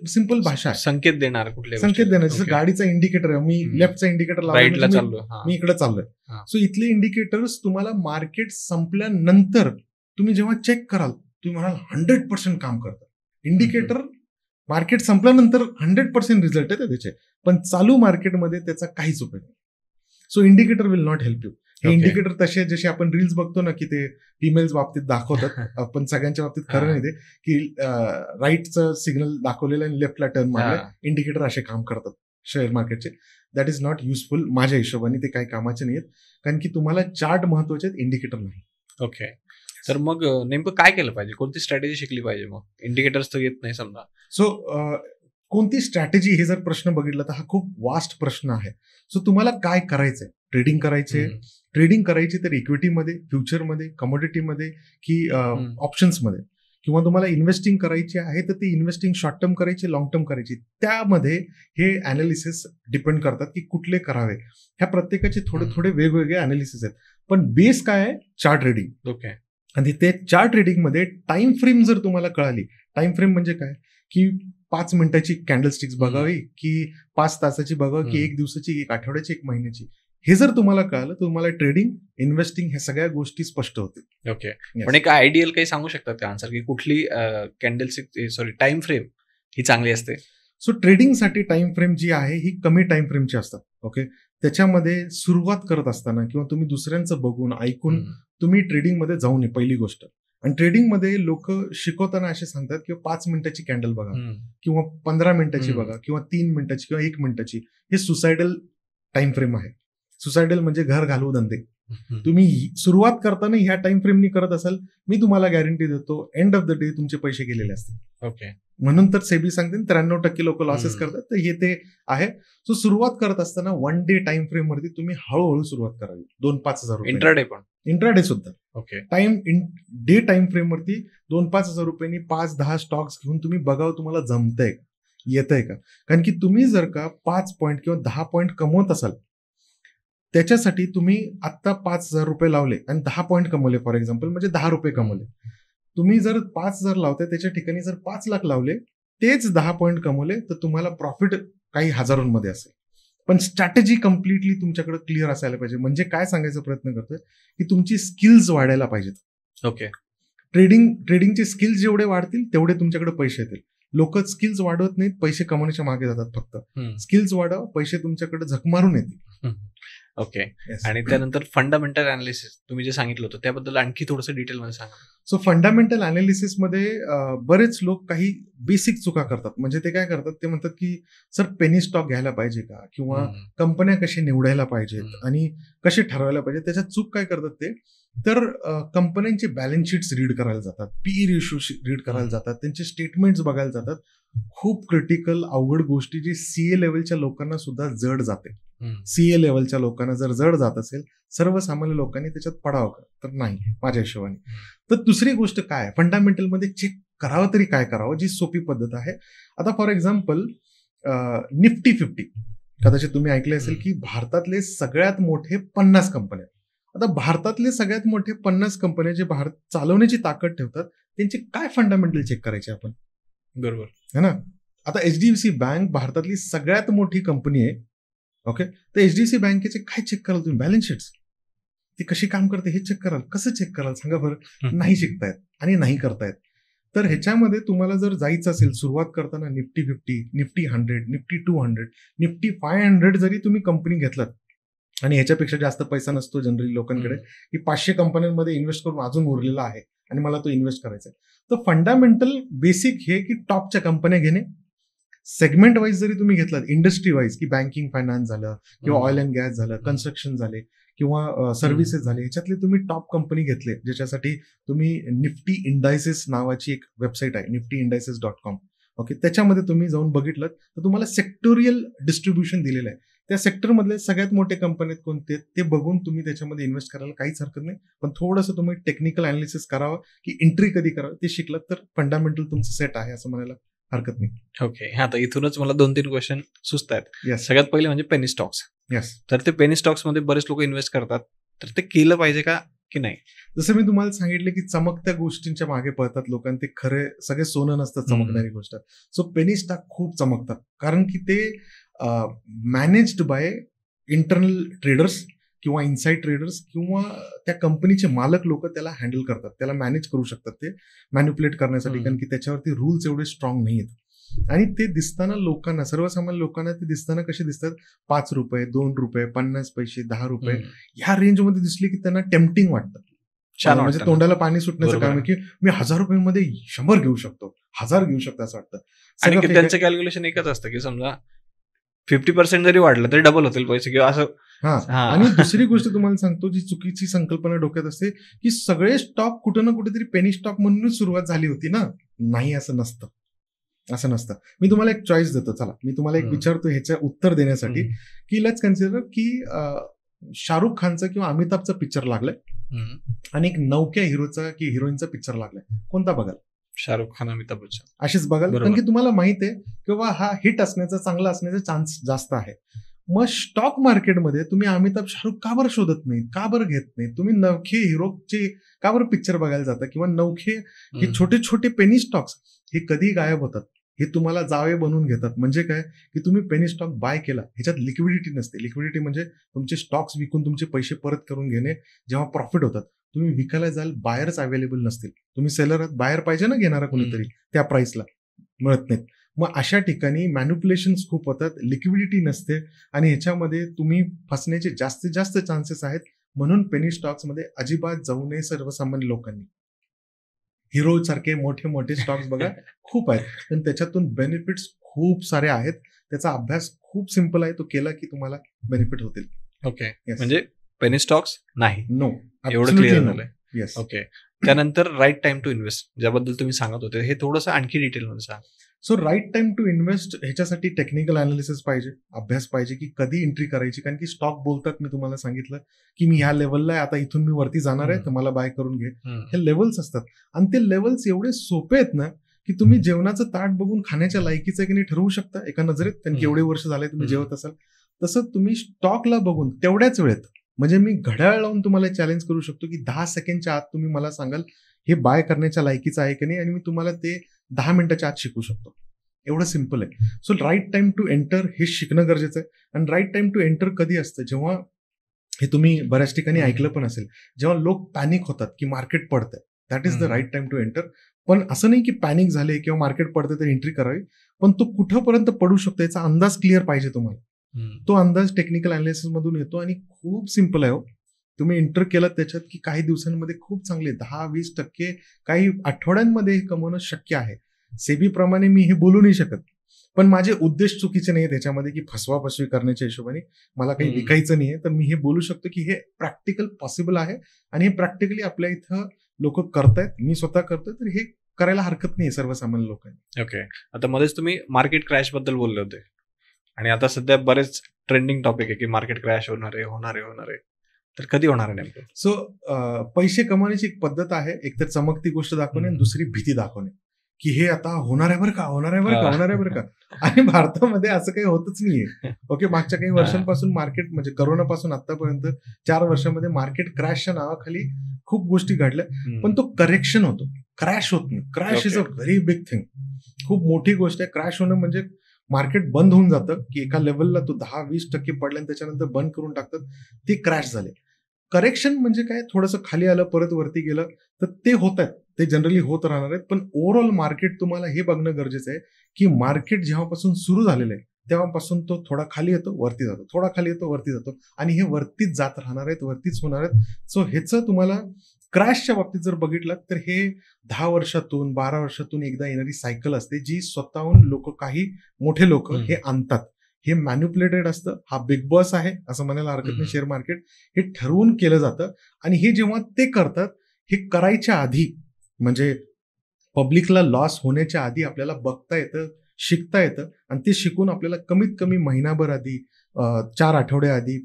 सिंपल भाषा आहे, संकेत देणार, कुठले संकेत देणार. जसं गाडीचा इंडिकेटर आहे, मी लेफ्टचा इंडिकेटर लावला, मी इकडे चाललोय. सो इथले इंडिकेटर्स तुम्हाला मार्केट संपल्यानंतर तुम्ही जेव्हा चेक कराल तुम्ही म्हणाल 100% काम करतात. इंडिकेटर मार्केट संपल्यानंतर 100% रिझल्ट आहे त्याचे, पण चालू मार्केटमध्ये त्याचा काहीच उपयोग नाही. So indicator will not help you. हे इंडिकेटर तसे जसे आपण रील्स बघतो ना की ते फिमेल्स बाबतीत दाखवतात, पण सगळ्यांच्या बाबतीत खरं नाही ते, की राईटचं सिग्नल दाखवलेलं आणि लेफ्टला टर्न मारलं, इंडिकेटर असे काम करतात शेअर मार्केटचे. दॅट इज नॉट युजफुल माझ्या हिशोबाने, ते काही कामाचे नाहीत, कारण की तुम्हाला चार्ट महत्वाचे आहेत, इंडिकेटर नाही. ओके, तर मग नेमकं काय केलं पाहिजे, कोणती स्ट्रॅटेजी शिकली पाहिजे मग, इंडिकेटर्स तर येत नाही समजा. सो कोणती स्ट्रॅटेजी हे जर प्रश्न बघितला तर हा खूप वास्ट प्रश्न आहे. सो तुम्हाला काय करायचंय, ट्रेडिंग करायची तर इक्विटीमध्ये, फ्युचरमध्ये, कमोडिटीमध्ये की ऑप्शन्समध्ये, किंवा तुम्हाला इन्व्हेस्टिंग करायची आहे तर ती इन्व्हेस्टिंग शॉर्ट टर्म करायची, लॉंग टर्म करायची, त्यामध्ये हे अनालिसिस डिपेंड करतात की कुठले करावे. ह्या प्रत्येकाचे थोडे थोडे वेगवेगळे अनालिसिस आहेत, पण बेस काय आहे, चार्ट रिडिंग. ओके, आणि ते चार्ट रिडिंगमध्ये टाइम फ्रेम जर तुम्हाला कळाली, टाइम फ्रेम म्हणजे काय की 5 मिनिटाची कॅन्डलस्टिक्स बघावी की 5 तासाची बघावी की 1 दिवसाची, 1 आठवड्याची, 1 महिन्याची, हे जर तुम्हाला कळालं तर तुम्हाला ट्रेडिंग, इन्व्हेस्टिंग ह्या सगळ्या गोष्टी स्पष्ट होतील. ओके, पण एक आयडियल काही सांगू शकतात का आन्सर, की कुठली टाइम फ्रेम ही चांगली असते? सो ट्रेडिंगसाठी टाइम फ्रेम जी आहे ही कमी टाइम फ्रेमची असतात. ओके, त्याच्यामध्ये सुरुवात करत असताना किंवा तुम्ही दुसऱ्यांचं बघून ऐकून तुम्ही ट्रेडिंगमध्ये जाऊ नये, पहिली गोष्ट. आणि ट्रेडिंगमध्ये लोक शिकवताना असे सांगतात की 5 मिनिटाची कॅन्डल बघा किंवा 15 मिनिटाची बघा किंवा 3 मिनिटाची किंवा 1 मिनिटाची. हे सुसायडल टाइम फ्रेम आहे. सुसायडल म्हणजे घर घालवू धंदे. तुम्ही सुरुवात करताना ह्या टाइम फ्रेमनी करत असाल, मी तुम्हाला गॅरंटी देतो एंड ऑफ द डे तुमचे पैसे गेलेले असतील. ओके, म्हणून तर सेबी सांगते 93% लोक लॉसेस करतात, तर हे ते आहे. सो सुरुवात करत असताना 1 डे टाइम फ्रेम वरती तुम्ही हळूहळू सुरुवात करावी. 2-5 हजार रुपये, इंट्राडे पण, इंट्राडे सुद्धा. ओके, डे टाइम फ्रेम वरती 2-5 हजार रुपयांनी 5-10 स्टॉक्स घेऊन तुम्ही बघावं तुम्हाला जमतंय का, येतंय का. कारण की तुम्ही जर का 5 पॉईंट किंवा 10 पॉईंट कमवत असाल, त्याच्यासाठी तुम्ही आत्ता 5,000 रुपये लावले आणि 10 पॉईंट कमवले, फॉर एक्झाम्पल म्हणजे 10 रुपये कमवले. तुम्ही जर 5,000 लावताय त्याच्या ठिकाणी जर 5 लाख लावले, तेच 10 पॉईंट कमवले, तर तुम्हाला प्रॉफिट काही हजारोंमध्ये असेल. पण स्ट्रॅटेजी कम्प्लिटली तुमच्याकडे क्लिअर असायला पाहिजे. म्हणजे काय सांगायचा प्रयत्न करतोय की तुमची स्किल्स वाढायला पाहिजेत. ओके, ट्रेडिंगचे स्किल्स जेवढे वाढतील तेवढे तुमच्याकडे पैसे येतील. लोक स्किल्स वाढवत नाहीत, पैसे कमवण्याच्या मागे जातात. फक्त स्किल्स वाढवा, पैसे तुमच्याकडे झक मारून येतील. ओके, आणि त्यानंतर फंडामेंटल अनालिसिस तुम्ही जे सांगितलं होतं त्याबद्दल आणखी थोडंसं डिटेलमध्ये सांगा. सो फंडामेंटल अनालिसिसमध्ये बरेच लोक काही बेसिक चुका करतात. म्हणजे ते काय करतात, ते म्हणतात की सर पेनी स्टॉक घ्यायला पाहिजे का, किंवा कंपन्या कशा निवडायला पाहिजेत आणि कसे ठरवायला पाहिजे. त्याच्यात चूक काय करतात ते, तर कंपन्यांचे बॅलन्स शीट्स रीड करायला जातात, पी रेशो रीड करायला जातात, त्यांचे स्टेटमेंट्स बघायला जातात. खूप क्रिटिकल अवघड गोष्टी जी सीए लेवलच्या लोकांना सुद्धा जड जाते. सीए लेवलच्या लोकांना जर जड जात असेल, सर्वसामान्य लोकांनी त्याच्यात पडावं का, तर नाही माझ्या हिशोबाने. तर दुसरी गोष्ट काय, फंडामेंटल मध्ये चेक करावं तरी काय करावं, जी सोपी पद्धत आहे. आता फॉर एक्झाम्पल निफ्टी 50 कदाचित तुम्ही ऐकले असेल की भारतातले सगळ्यात मोठे 50 कंपन्या. आता भारतातले सगळ्यात मोठे 50 कंपन्या जे भारत चालवण्याची ताकद ठेवतात त्यांचे काय फंडामेंटल चेक करायचे आपण, बरोबर है ना. आता एचडीएफसी बँक भारतातली सगळ्यात मोठी कंपनी आहे. ओके, तर एचडीएफसी बँकेचे काय चेक कराल तुम्ही? बॅलन्स शीट्स, ती कशी काम करते हे चेक कराल. कसं चेक कराल सांगा बरं? नाही शिकतायत आणि नाही करतायत. तर ह्याच्यामध्ये तुम्हाला जर जायचं असेल सुरुवात करताना निफ्टी 50, निफ्टी 100, निफ्टी 200, निफ्टी 500 जरी तुम्ही कंपनी घेतलात आणि ह्याच्यापेक्षा जास्त पैसा नसतो जनरली लोकांकडे की 500 कंपन्यांमध्ये इन्व्हेस्ट करून अजून उरलेला आहे आणि मला तो इन्व्हेस्ट करायचा आहे, तर फंडामेंटल बेसिक हे की टॉपच्या कंपन्या घेणे. सेगमेंट वाईज जरी तुम्ही घेतलात, इंडस्ट्री वाईज की बँकिंग फायनान्स झालं किंवा ऑइल अँड गॅस झालं, कन्स्ट्रक्शन झाले किंवा सर्व्हिसेस झाले, ह्याच्यातले तुम्ही टॉप कंपनी घेतले ज्याच्यासाठी तुम्ही निफ्टी इंडायसेस नावाची एक वेबसाईट आहे, niftyindices.com. ओके, त्याच्यामध्ये तुम्ही जाऊन बघितलं तर तुम्हाला सेक्टोरियल डिस्ट्रीब्युशन दिलेलं आहे. त्या सेक्टरमधले सगळ्यात मोठे कंपनीत कोणते ते बघून तुम्ही त्याच्यामध्ये इन्व्हेस्ट करायला काहीच हरकत नाही. पण थोडंसं तुम्ही टेक्निकल अनालिसिस करावं की एंट्री कधी करावं ते शिकलात तर फंडामेंटल तुमचं सेट आहे असं म्हणायला हरकत नाही. ओके, आता इथूनच मला 2-3 क्वेश्चन सुचत आहेत. येस सगळ्यात पहिले म्हणजे पेनी स्टॉक्स. येस. तर ते पेनी स्टॉक्स मध्ये बरेच लोक इन्व्हेस्ट करतात, तर ते केलं पाहिजे का की नाही? जसं मी तुम्हाला सांगितलं की चमकत्या गोष्टींच्या मागे पळतात लोकांना, ते खरे सगळे सोनं नसतं चमकणारी गोष्ट. सो पेनी स्टॉक खूप चमकतात कारण की ते मॅनेज्ड बाय इंटरनल ट्रेडर्स किंवा इनसाइड ट्रेडर्स किंवा त्या कंपनीचे मालक लोक त्याला हँडल करतात, त्याला मॅनेज करू शकतात ते मॅन्युप्युलेट करण्यासाठी, कारण की त्याच्यावरती रूल्स एवढे स्ट्रॉंग नाही आहेत. आणि ते दिसताना लोकांना, सर्वसामान्य लोकांना ते दिसताना कसे दिसतात? 5 रुपये, 2 रुपये, 50 पैसे, 10 रुपये ह्या रेंजमध्ये दिसले की त्यांना टेम्पटिंग वाटतं. म्हणजे तोंडाला पाणी सुटण्याचं काम आहे की मी 1000 रुपयांमध्ये 100 घेऊ शकतो, 1000 घेऊ शकतो असं वाटतं. आणि त्यांचं कॅल्क्युलेशन एकच असतं की समजा 50% जरी वाढलं तरी डबल होतील पैसे किंवा असं. आणि दुसरी गोष्ट तुम्हाला सांगतो, जी चुकीची संकल्पना डोक्यात असते की सगळे स्टॉक कुठं ना कुठेतरी पेनी स्टॉक म्हणूनच सुरुवात झाली होती ना. नाही, असं नसतं, असं नसतं. मी तुम्हाला एक चॉईस देतो, चला मी तुम्हाला एक विचारतो ह्याचं उत्तर देण्यासाठी की लेट्स कन्सिडर की शाहरुख खानचा किंवा अमिताभचा पिक्चर लागलाय आणि एक नवख्या हिरोचा की हिरोईनचा पिक्चर लागलाय, कोणता बघाल? शाहरुख खान, अमिताभ बच्चन. अशीच बघाल, कारण की तुम्हाला माहित आहे किंवा हा हिट असण्याचा, चांगला असण्याचा चान्स जास्त आहे. मग स्टॉक मार्केटमध्ये तुम्ही अमिताभ शाहरुख का बरं शोधत नाही, का बरं घेत नाही? तुम्ही नवखे हिरोचे का बरं पिक्चर बघायला जाता? किंवा नवखे हे छोटे छोटे पेनी स्टॉक्स हे कधी गायब होतात? हे तुम्हाला जावे बनवून घेतात. म्हणजे काय की तुम्ही पेनी स्टॉक बाय केला, ह्याच्यात लिक्विडिटी नसते. लिक्विडिटी म्हणजे तुमचे स्टॉक्स विकून तुमचे पैसे परत करून घेणे. जेव्हा प्रॉफिट होतात तुम्ही विकायला जाल, बायर्स अवेलेबल नसतील. तुम्ही सेलर आहात, बायर पाहिजे ना घेणारा कोणीतरी, त्या प्राइसला मिळत नाहीत. मग अशा ठिकाणी मॅन्युप्युलेशन्स खूप होतात, लिक्विडिटी नसते आणि ह्याच्यामध्ये तुम्ही फसण्याचे जास्तीत जास्त चान्सेस आहेत. म्हणून पेनी स्टॉक्समध्ये अजिबात जाऊ नये सर्वसामान्य लोकांनी. हिरो सारखे मोठे मोठे स्टॉक्स बघा खूप आहेत, पण त्याच्यातून बेनिफिट्स खूप सारे आहेत. त्याचा अभ्यास खूप सिंपल आहे, तो केला की तुम्हाला बेनिफिट होतील. ओके, म्हणजे पेनी स्टॉक्स नाही, नो, एवढं क्लिअर झालंय. येस. ओके, त्यानंतर राईट टाइम टू इन्व्हेस्ट ज्याबद्दल तुम्ही सांगत होते, हे थोडंसं आणखी डिटेलमध्ये सांगा. So right time to invest ह्याच्यासाठी टेक्निकल अनालिसिस पाहिजे, अभ्यास पाहिजे की कधी एंट्री करायची. कारण की स्टॉक बोलतात, मी तुम्हाला सांगितलं की मी ह्या लेवलला आहे, आता इथून मी वरती जाणार आहे, तर मला बाय करून घे. हे लेवल्स असतात आणि ते लेवल्स एवढे सोपे आहेत ना की तुम्ही जेवणाचं ताट बघून खाण्याच्या लायकीचं की नाही ठरवू शकता एका नजरेत, कारण की एवढे वर्ष झाले तुम्ही जेवत असाल. तसं तुम्ही स्टॉकला बघून तेवढ्याच वेळेत, म्हणजे मी घड्याळ लावून तुम्हाला चॅलेंज करू शकतो की 10 सेकंडच्या आत तुम्ही मला सांगाल हे बाय करण्याच्या लायकीचं आहे की नाही, आणि मी तुम्हाला ते 10 मिनिटाच्या आत शिकू शकतो. एवढं सिम्पल आहे. So right time to enter हे शिकणं गरजेचं आहे. आणि राईट टाइम टू एंटर कधी असतं? जेव्हा, हे तुम्ही बऱ्याच ठिकाणी ऐकलं पण असेल, जेव्हा लोक पॅनिक होतात की मार्केट पडतंय, that is the right time to enter. पण असं नाही की पॅनिक झाले किंवा मार्केट पडतंय तर एंट्री करावी, पण तो कुठंपर्यंत पडू शकतो याचा अंदाज क्लिअर पाहिजे तुम्हाला. तो अंदाज टेक्निकल अनालिसिस मधून येतो आणि खूप सिम्पल आहे. हो, तुम्ही एंटर केलं त्याच्यात की काही दिवसांमध्ये खूप चांगले 10-20%, काही आठवड्यांमध्ये कमवणं शक्य आहे. सेबी प्रमाणे मी हे बोलू नाही शकत, पण माझे उद्देश चुकीचे नाही त्याच्यामध्ये की फसवाफसवी करण्याच्या हिशोबाने मला काही विकायचं नाहीये. तर मी हे बोलू शकतो की हे प्रॅक्टिकल पॉसिबल आहे आणि हे प्रॅक्टिकली आपल्या इथं लोक करतायत, मी स्वतः करतोय, तर हे करायला हरकत नाही सर्वसामान्य लोकांनी. ओके, आता मध्येच तुम्ही मार्केट क्रॅश बद्दल बोलले होते आणि आता सध्या बरेच ट्रेंडिंग टॉपिक आहे की मार्केट क्रॅश होणार आहे, तर कधी होणार आहे नेमकं? सो पैसे कमवण्याची एक पद्धत आहे, एक तर चमकती गोष्ट दाखवणे आणि दुसरी भीती दाखवणे की हे आता होणार आहे बरं का, होणार आहे बरं का, होणार आहे बरं का. आणि भारतामध्ये असं काही होतच नाहीये. ओके, मागच्या काही वर्षांपासून मार्केट म्हणजे करोनापासून आतापर्यंत 4 वर्षामध्ये मार्केट क्रॅशच्या नावाखाली खूप गोष्टी घडल्या, पण तो करेक्शन होतो, क्रॅश होत नाही. Crash is a very big thing. खूप मोठी गोष्ट आहे. क्रॅश होणं म्हणजे मार्केट बंद होऊन जातं, की एका लेवलला तो 10-20% पडला आणि त्याच्यानंतर बंद करून टाकतात, ते क्रॅश झाले. करेक्शन म्हणजे काय, थोडंसं खाली आलं परत वरती गेलं तर ते होत आहेत, ते जनरली होत राहणार आहेत. पण ओव्हरऑल मार्केट तुम्हाला हे बघणं गरजेचं आहे की मार्केट जेव्हापासून सुरू झालेलं आहे तेव्हापासून तो थोडा खाली येतो वरती जातो, थोडा खाली येतो वरती जातो, आणि हे वरतीच जात राहणार आहेत, वरतीच होणार आहेत. सो ह्याचं तुम्हाला क्रॅशच्या बाबतीत जर बघितलं तर हे 10 वर्षातून 12 वर्षातून एकदा येणारी सायकल असते, जी स्वतःहून लोक, काही मोठे लोक हे आणतात. हे मॅन्युप्युलेटेड असतं. हा बिग बॉस आहे असं म्हणायला हरकत नाही. शेअर मार्केट हे ठरवून केलं जातं, आणि हे जेव्हा ते करतात, हे करायच्या आधी म्हणजे पब्लिकला लॉस होण्याच्या आधी आपल्याला बघता येतं, शिकता येतं, आणि ते शिकून आपल्याला कमीत कमी महिनाभर आधी, 4 आठवडे आधी,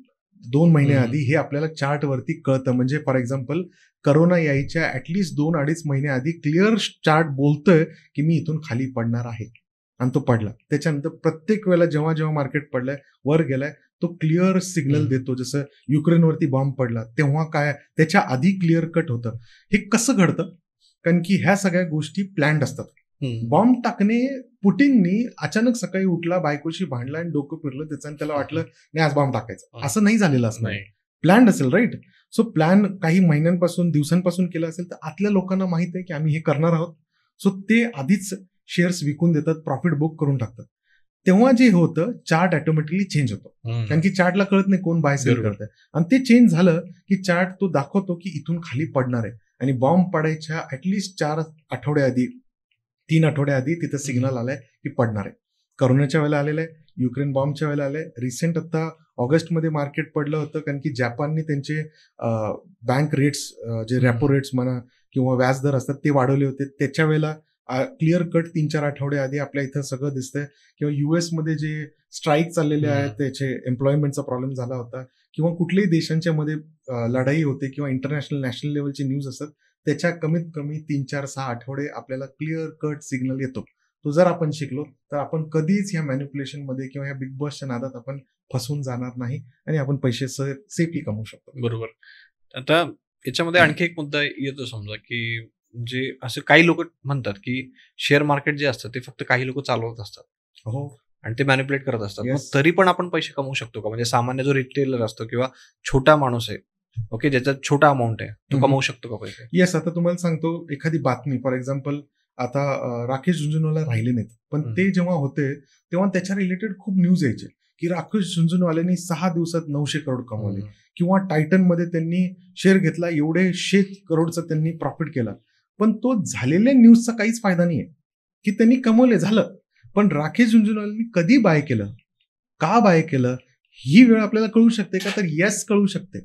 2 महिने आधी हे आपल्याला चार्ट वरती कळतं. म्हणजे फॉर एक्झाम्पल करोना यायच्या ऍटलिस्ट 2-2.5 महिने आधी क्लिअर चार्ट बोलतोय की मी इथून खाली पडणार आहे, आणि तो पडला. त्याच्यानंतर प्रत्येक वेळेला जेव्हा जेव्हा मार्केट पडलाय, वर गेलाय, तो क्लिअर सिग्नल देतो. जसं युक्रेनवरती बॉम्ब पडला तेव्हा काय, त्याच्या आधी क्लिअर कट होतं. हे कसं घडतं, कारण की ह्या सगळ्या गोष्टी प्लॅन्ड असतात. बॉम्ब टाकणे, पुटिननी अचानक सकाळी उठला, बायकोशी भांडला आणि डोकं फिरलं त्याचं, आणि त्याला वाटलं नाही आज बॉम्ब टाकायचा, असं नाही झालेलं असणार. प्लॅन्ड असेल, राईट. सो प्लॅन काही महिन्यांपासून, दिवसांपासून केला असेल तर आतल्या लोकांना माहित आहे की आम्ही हे करणार आहोत. सो ते आधीच शेअर्स विकून देतात, प्रॉफिट बुक करून टाकतात. तेव्हा जे होतं, चार्ट ऑटोमॅटिकली चेंज होतो, कारण की चार्टला कळत नाही कोण बाय सेल करतंय, आणि ते चेंज झालं की चार्ट तो दाखवतो की इथून खाली पडणार आहे. आणि बॉम्ब पडायच्या ऍटलिस्ट 4 आठवडे आधी, 3 आठवडे आधी तिथं सिग्नल आलाय की पडणार आहे. करोनाच्या वेळेला आलेलं आहे, युक्रेन बॉम्बच्या वेळेला आलंय, रिसेंट आता ऑगस्टमध्ये मार्केट पडलं होतं, कारण की जपानने त्यांचे बँक रेट्स, जे रॅपो रेट्स म्हणा किंवा व्याजदर असतात ते वाढवले होते. त्याच्या वेळेला क्लिअर कट 3-4 आठवडे आधी आपल्या इथं सगळं दिसतंय. किंवा US मध्ये जे स्ट्राईक चाललेले आहेत, त्याचे एम्प्लॉयमेंटचा प्रॉब्लेम झाला होता, किंवा कुठल्याही देशांच्या मध्ये लढाई होते, किंवा इंटरनॅशनल नॅशनल लेवलची न्यूज असतात, त्याच्या कमीत कमी 3-4-6 आठवडे आपल्याला क्लिअर कट सिग्नल येतो. तो जर आपण शिकलो तर आपण कधीच ह्या मॅन्युप्युलेशन मध्ये किंवा ह्या बिग बॉसच्या नादात आपण फसून जाणार नाही, आणि आपण पैसे सेफली कमवू शकतो. बरोबर. आता याच्यामध्ये आणखी एक मुद्दा येतो, समजा की जे असं काही लोक म्हणतात की शेअर मार्केट जे असतं ते फक्त काही लोक चालवत असतात, हो, आणि ते मॅनिप्युलेट करत असतात. Yes. मग तरी पण आपण पैसे कमवू शकतो का? म्हणजे सामान्य जो रिटेलर असतो किंवा छोटा माणूस आहे, ओके, ज्याच्यात छोटा अमाऊंट आहे, तो कमवू शकतो का पैसे? येस. आता तुम्हाला सांगतो एखादी बातमी, फॉर एक्झाम्पल आता राकेश झुंझुनवाला राहिले नाहीत, पण ते जेव्हा होते तेव्हा त्याच्या रिलेटेड खूप न्यूज यायचे की राकेश झुंझुनवाल्यांनी 6 दिवसात 900 करोड कमवले, किंवा टायटनमध्ये त्यांनी शेअर घेतला, एवढे 100 करोडचा त्यांनी प्रॉफिट केला. पण तो झालेल्या न्यूजचा काहीच फायदा नाहीये, की त्यांनी कमवले, झालं. पण राकेश झुंझुनवाल्यांनी कधी बाय केलं, का बाय केलं, ही वेळ आपल्याला कळू शकते का? तर येस, कळू शकते.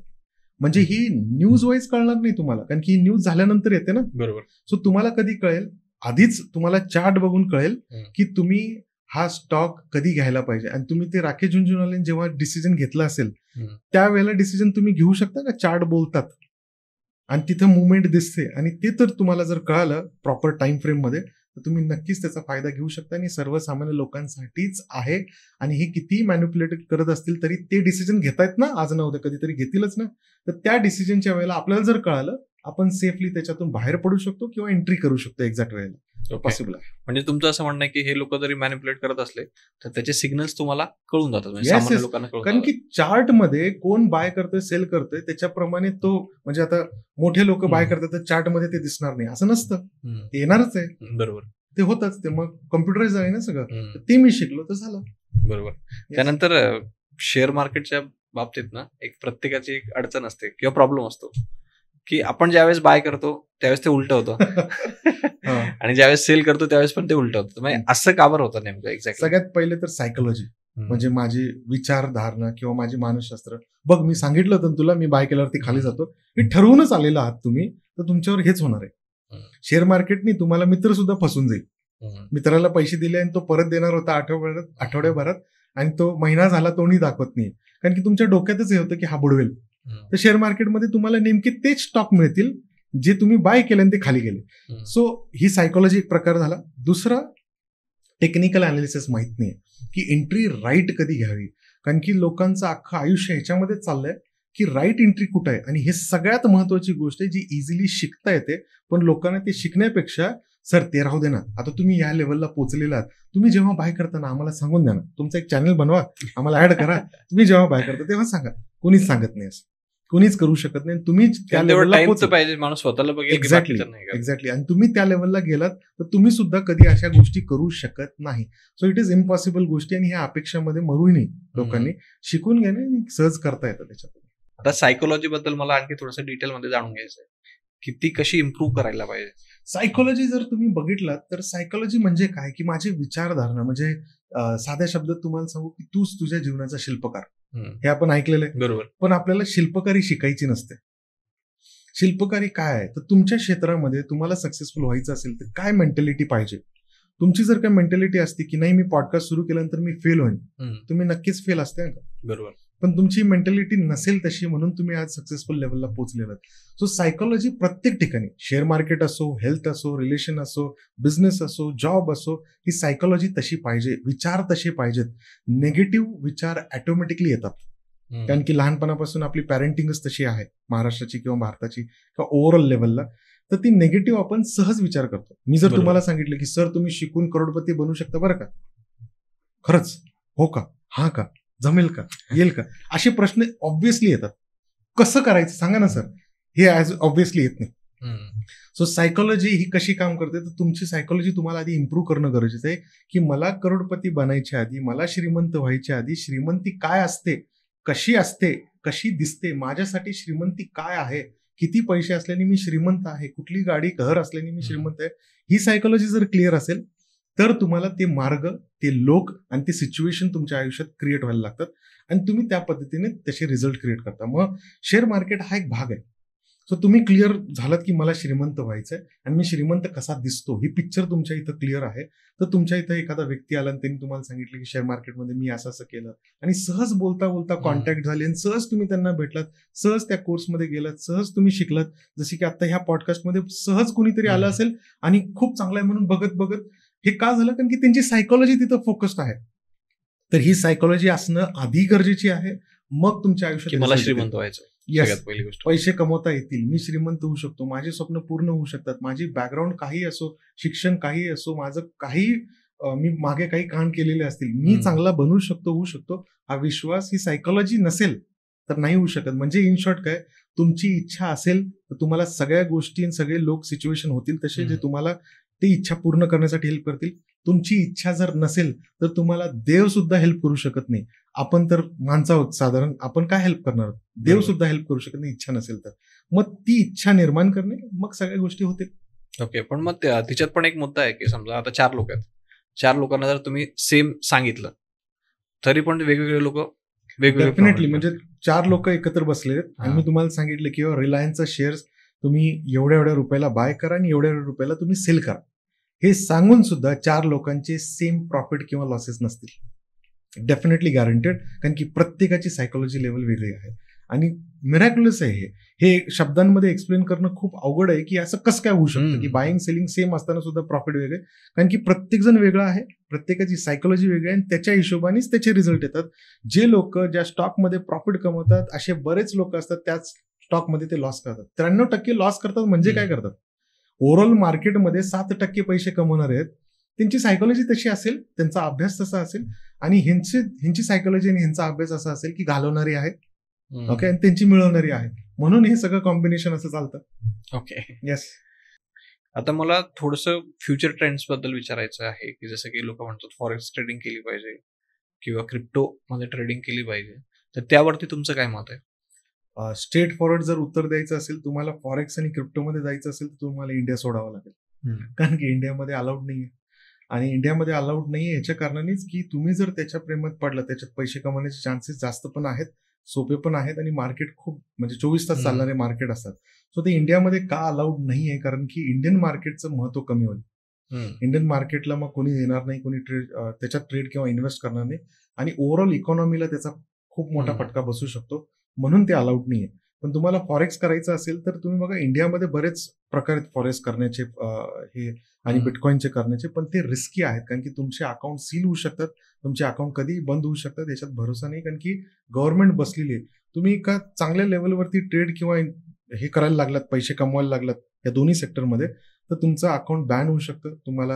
म्हणजे ही न्यूज वाईज कळणार नाही तुम्हाला, कारण की ही न्यूज झाल्यानंतर येते ना. बरोबर. सो तुम्हाला कधी कळेल, आधीच तुम्हाला चार्ट बघून कळेल की तुम्ही हा स्टॉक कधी घ्यायला पाहिजे. आणि तुम्ही ते राकेश झुंझुनवाल्यांनी जेव्हा डिसिजन घेतलं असेल त्यावेळेला डिसिजन तुम्ही घेऊ शकता का? चार्ट बोलतात आणि तिथं मुवमेंट दिसते, आणि ते तर तुम्हाला जर कळालं प्रॉपर टाइम फ्रेम मध्ये तर तुम्ही नक्कीच त्याचा फायदा घेऊ शकता. आणि सर्वसामान्य लोकांसाठीच आहे. आणि हे किती मॅन्युप्युलेट करत असतील तरी ते डिसिजन घेतायत ना, आज ना उद्या कधीतरी घेतीलच ना. तर त्या डिसिजनच्या वेळेला आपल्याला जर कळालं, आपण सेफली त्याच्यातून बाहेर पडू शकतो किंवा एंट्री करू शकतो एक्झॅक्ट वेळेला. पॉसिबल आहे. म्हणजे तुमचं असं म्हणणं आहे की हे लोक जरी मॅनिप्युलेट करत असले तर त्याचे सिग्नल्स तुम्हाला कळून जातात, म्हणजे सामान्य लोकांना कळून कारण की चार्ट मध्ये कोण बाय करतोय, सेल करतोय, त्याच्याप्रमाणे तो, म्हणजे आता मोठे लोक बाय करतात तर चार्ट मध्ये ते दिसणार नाही असं नसतं, ते येणारच आहे. बरोबर. ते होतच, ते मग कम्प्युटराइज आहे ना सगळं, ते मी शिकलो तर झालं. बरोबर. त्यानंतर शेअर मार्केटच्या बाबतीत ना एक प्रत्येकाची एक अडचण असते किंवा प्रॉब्लेम असतो की आपण ज्यावेळेस बाय करतो त्यावेळेस ते उलट होतं आणि ज्यावेळेस सेल करतो त्यावेळेस पण ते उलट होतं. म्हणजे असं का बरं होतं नेमकं? एक्झॅक्ट. सगळ्यात पहिले तर सायकोलॉजी, म्हणजे माझी विचारधारणा किंवा माझे मानसशास्त्र. बघ, मी सांगितलं होतं तुला, मी बाय केल्यावरती खाली जातो, हे ठरवूनच आलेलं आहात तुम्ही, तर तुमच्यावर हेच होणार आहे. शेअर मार्केटनी तुम्हाला मित्र सुद्धा फसून जाईल. मित्राला पैसे दिले आणि तो परत देणार होता आठवड्याभरात, आणि तो महिना झाला तोही दाखवत नाही, कारण की तुमच्या डोक्यातच हे होतं की हा बुडवेल. तर शेअर मार्केटमध्ये तुम्हाला नेमके तेच स्टॉक मिळतील जे तुम्ही बाय केले आणि ते खाली गेले. हम्म. सो ही सायकोलॉजी एक प्रकार झाला. दुसरा, टेक्निकल अनालिसिस माहित नाही की एंट्री राईट कधी घ्यावी, कारण की लोकांचं अख्खं आयुष्य ह्याच्यामध्येच चाललंय की राईट एंट्री कुठं आहे. आणि हे सगळ्यात महत्वाची गोष्ट आहे जी इझिली शिकता येते, पण लोकांना ते शिकण्यापेक्षा सर ते राहू दे ना, आता तुम्ही या लेवलला पोहोचलेला आहात, तुम्ही जेव्हा बाय करताना आम्हाला सांगून द्या ना, तुमचा एक चॅनल बनवा, आम्हाला ऍड करा, तुम्ही जेव्हा बाय करता तेव्हा सांगा. कोणीच सांगत नाही, असं कोणीच करू शकत नाही. तुम्ही त्या लेवलला पोहोचता पाहिजे, माणूस स्वतःला बघेल. एक्झॅक्टली. आणि तुम्ही त्या लेवलला गेलात तर तुम्ही सुद्धा कधी अशा गोष्टी करू शकत नाही. सो इट इज इम्पॉसिबल गोष्टी, आणि ह्या अपेक्षामध्ये मरूही नाही. लोकांनी शिकून घेणे, सहज करता येतं त्याच्यातून. आता सायकोलॉजी बद्दल मला आणखी थोडंसं डिटेलमध्ये जाणून घ्यायचं आहे की ती कशी इम्प्रूव्ह करायला पाहिजे. सायकोलॉजी जर तुम्ही बघितलात तर सायकोलॉजी म्हणजे काय, की माझी विचारधारणा, म्हणजे साध्या शब्दात तुम्हाला सांगू की तूच तुझ्या जीवनाचा शिल्पकार. हे आपण ऐकलेलं आहे. बरोबर. पण आपल्याला शिल्पकारी शिकायची नसते. शिल्पकारी काय आहे, तर तुमच्या क्षेत्रामध्ये तुम्हाला सक्सेसफुल व्हायचं असेल तर काय मेंटॅलिटी पाहिजे. तुमची जर काय मेंटॅलिटी असते की नाही मी पॉडकास्ट सुरू केल्यानंतर मी फेल होईन, तुम्ही नक्कीच फेल असते का. बरोबर. पण तुमची मेंटॅलिटी नसेल तशी, म्हणून तुम्ही आज सक्सेसफुल लेवलला पोहोचलेला. सो सायकोलॉजी प्रत्येक ठिकाणी, शेअर मार्केट असो, हेल्थ असो, रिलेशन असो, बिझनेस असो, जॉब असो, ही सायकोलॉजी तशी पाहिजे, विचार तसे पाहिजेत. निगेटिव्ह विचार ऑटोमॅटिकली येतात, कारण की लहानपणापासून आपली पॅरेंटिंगच तशी आहे, महाराष्ट्राची किंवा भारताची किंवा ओव्हरऑल लेवलला. तर ती निगेटिव्ह आपण सहज विचार करतो. मी जर तुम्हाला सांगितलं की सर तुम्ही शिकून करोडपती बनू शकता बरं का, खरंच हो का, हा का, जमेल का, येईल का, असे प्रश्न ऑब्व्हियसली येतात. कसं करायचं सांगा ना सर, हे ऑब्व्हियसली येत नाही. सो सायकोलॉजी ही कशी काम करते, तर तुमची सायकोलॉजी तुम्हाला आधी इम्प्रूव्ह करणं गरजेचं आहे की मला करोडपती बनायच्या आधी, मला श्रीमंत व्हायच्या आधी, श्रीमंती काय असते, कशी असते, कशी दिसते, माझ्यासाठी श्रीमंती काय आहे, किती पैसे असल्याने मी श्रीमंत आहे, कुठली गाडी घर असल्याने मी श्रीमंत आहे, ही सायकोलॉजी जर क्लिअर असेल तर तुम्हाला ते मार्ग, ते लोक आणि ते सिच्युएशन तुमच्या आयुष्यात क्रिएट व्हायला लागतात आणि तुम्ही त्या पद्धतीने तसे रिझल्ट क्रिएट करता. मग शेअर मार्केट हा एक भाग आहे. सो तुम्ही क्लिअर झालात की मला श्रीमंत व्हायचंय आणि मी श्रीमंत कसा दिसतो, ही पिक्चर तुमच्या इथं क्लिअर आहे. तर तुमच्या इथं एखादा व्यक्ती आला आणि त्यांनी तुम्हाला सांगितलं की शेअर मार्केटमध्ये मी असं असं केलं, आणि सहज बोलता बोलता कॉन्टॅक्ट झाले आणि सहज तुम्ही त्यांना भेटलात, सहज त्या कोर्समध्ये गेलात, सहज तुम्ही शिकलात. जसे की आता ह्या पॉडकास्टमध्ये सहज कुणीतरी आलं असेल आणि खूप चांगलं आहे म्हणून बघत बघत. हे का झालं, कारण की त्यांची सायकोलॉजी तिथं फोकस्ड आहे. तर ही सायकोलॉजी असणं आधी गरजेची आहे, मग तुमच्या आयुष्यात मला श्रीमंत व्हायचं. पहिली गोष्ट, पैसे कमवता येतील, मी श्रीमंत होऊ शकतो, माझे स्वप्न पूर्ण होऊ शकतात, माझी बॅकग्राऊंड काही असो, शिक्षण काही असो, माझं काही मी मागे काही कांड केलेले असतील, मी चांगला बनवू शकतो, होऊ शकतो, हा विश्वास, ही सायकोलॉजी नसेल तर नाही होऊ शकत. म्हणजे इन शॉर्ट काय, तुमची इच्छा असेल तर तुम्हाला सगळ्या गोष्टी, सगळे लोक, सिच्युएशन होतील तसे जे तुम्हाला ती इच्छा पूर्ण करण्यासाठी हेल्प करतील. तुमची इच्छा जर नसेल तर तुम्हाला देव सुद्धा हेल्प करू शकत नाही. आपण तर माणसं आहोत साधारण, आपण काय हेल्प करणार, देव सुद्धा हेल्प करू शकत नाही इच्छा नसेल तर. मग ती इच्छा निर्माण करणे, मग सगळ्या गोष्टी होतील. ओके. पण मग तिच्यात पण एक मुद्दा आहे की समजा आता 4 लोक आहेत, 4 लोकांना जर तुम्ही सेम सांगितलं तरी पण वेगवेगळे लोक वेगवेगळे. डेफिनेटली, म्हणजे 4 लोक एकत्र बसले आहेत आणि मी तुम्हाला सांगितलं की रिलायन्सचा शेअर्स तुम्ही एवढ्या एवढ्या रुपयाला बाय करा आणि एवढ्या एवढ्या रुपयाला तुम्ही सेल करा, हे सांगून सुद्धा 4 लोकांचे सेम प्रॉफिट किंवा लॉसेस नसतील. डेफिनेटली गॅरंटेड, कारण की प्रत्येकाची सायकोलॉजी लेवल वेगळी आहे आणि मिरॅक्युलस आहे. हे शब्दांमध्ये एक्सप्लेन करणं खूप अवघड आहे की असं कसं काय होऊ शकतं की बाईंग सेलिंग सेम असताना सुद्धा प्रॉफिट वेगळे, कारण की प्रत्येक जण वेगळा आहे, प्रत्येकाची सायकोलॉजी वेगळी आहे आणि त्याच्या हिशोबानेच त्याचे रिझल्ट येतात. जे लोक ज्या स्टॉकमध्ये प्रॉफिट कमवतात असे बरेच लोक असतात त्याच स्टॉकमध्ये ते लॉस करतात. 93% लॉस करतात. म्हणजे काय करतात, ओव्हरऑल मार्केटमध्ये 7% पैसे कमवणार आहेत, त्यांची सायकोलॉजी तशी असेल, त्यांचा अभ्यास तसा असेल आणि ह्यांची सायकोलॉजी आणि ह्यांचा अभ्यास असा असेल की घालवणारी आहे, ओके, आणि त्यांची मिळवणारी आहे, म्हणून हे सगळं कॉम्बिनेशन असं चालतं. Okay, yes. आता मला थोडंसं फ्युचर ट्रेंड्स बद्दल विचारायचं आहे की जसं की लोक म्हणतात फॉरेक्स ट्रेडिंग केली पाहिजे किंवा क्रिप्टो मध्ये ट्रेडिंग केली पाहिजे, तर त्यावरती तुमचं काय मत आहे? स्ट्रेट फॉरवर्ड जर उत्तर द्यायचं असेल, तुम्हाला फॉरेक्स आणि क्रिप्टोमध्ये जायचं असेल तर तुम्हाला इंडिया सोडावं लागेल, कारण की इंडियामध्ये अलाउड नाहीये. आणि इंडियामध्ये अलाउड नाहीये याच्या कारणानेच की तुम्ही जर त्याच्या प्रेमात पडला, त्याच्यात पैसे कमवण्याचे चान्सेस जास्त पण आहेत, सोपे पण आहेत आणि मार्केट खूप म्हणजे 24 तास चालणारे मार्केट असतात. सो ते इंडियामध्ये का अलाउड नाही आहे, कारण की इंडियन मार्केटचं महत्व कमी होईल. इंडियन मार्केटला मग कोणी येणार नाही, कोणी त्याच्यात ट्रेड किंवा इन्व्हेस्ट करणार नाही आणि ओव्हरऑल इकॉनॉमीला त्याचा खूप मोठा फटका बसू शकतो, म्हणून ते अलाउड नाहीये. पण तुम्हाला फॉरेक्स करायचं असेल तर तुम्ही बघा इंडियामध्ये बरेच प्रकार आहेत फॉरेक्स करण्याचे हे आणि बिटकॉईनचे करण्याचे, पण ते रिस्की आहेत कारण की तुमचे अकाउंट सील होऊ शकतात, तुमचे अकाउंट कधी बंद होऊ शकतात, याच्यात भरोसा नाही कारण की गव्हर्नमेंट बसलेली आहे. तुम्ही एका चांगल्या लेवलवरती ट्रेड किंवा हे करायला लागलात, पैसे कमवायला लागलात या दोन्ही सेक्टरमध्ये, तर तुमचं अकाउंट बॅन होऊ शकतं, तुम्हाला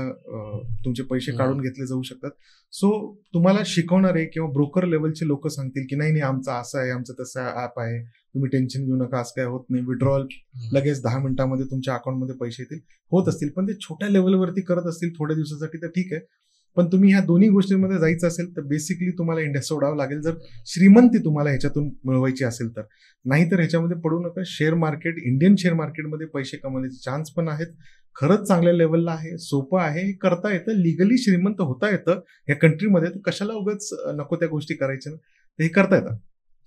तुमचे पैसे काढून घेतले जाऊ शकतात. सो तुम्हाला शिकवणारे किंवा ब्रोकर लेवलचे लोक सांगतील की नाही आमचं असं आहे, आमचं तसं ऍप आहे, तुम्ही टेन्शन घेऊ नका, असं काय होत नाही, विड्रॉल लगेच 10 मिनिटांमध्ये तुमच्या अकाउंटमध्ये पैसे येतील, होत असतील. पण ते छोट्या लेवलवरती करत असतील थोड्या दिवसासाठी तर ठीक आहे, पण तुम्ही ह्या दोन्ही गोष्टींमध्ये जायचं असेल तर बेसिकली तुम्हाला इंडिया सोडावं लागेल, जर श्रीमंती तुम्हाला ह्याच्यातून मिळवायची असेल तर. नाहीतर ह्याच्यामध्ये पडू नका. शेअर मार्केट, इंडियन शेअर मार्केटमध्ये पैसे कमवण्याचे चान्स पण आहेत, खरंच चांगल्या लेवलला आहे, सोपं आहे, हे करता येतं, लिगली श्रीमंत होता येतं या कंट्रीमध्ये, तर कशाला उगाच नको त्या गोष्टी करायच्या ना, तर हे करता येतं.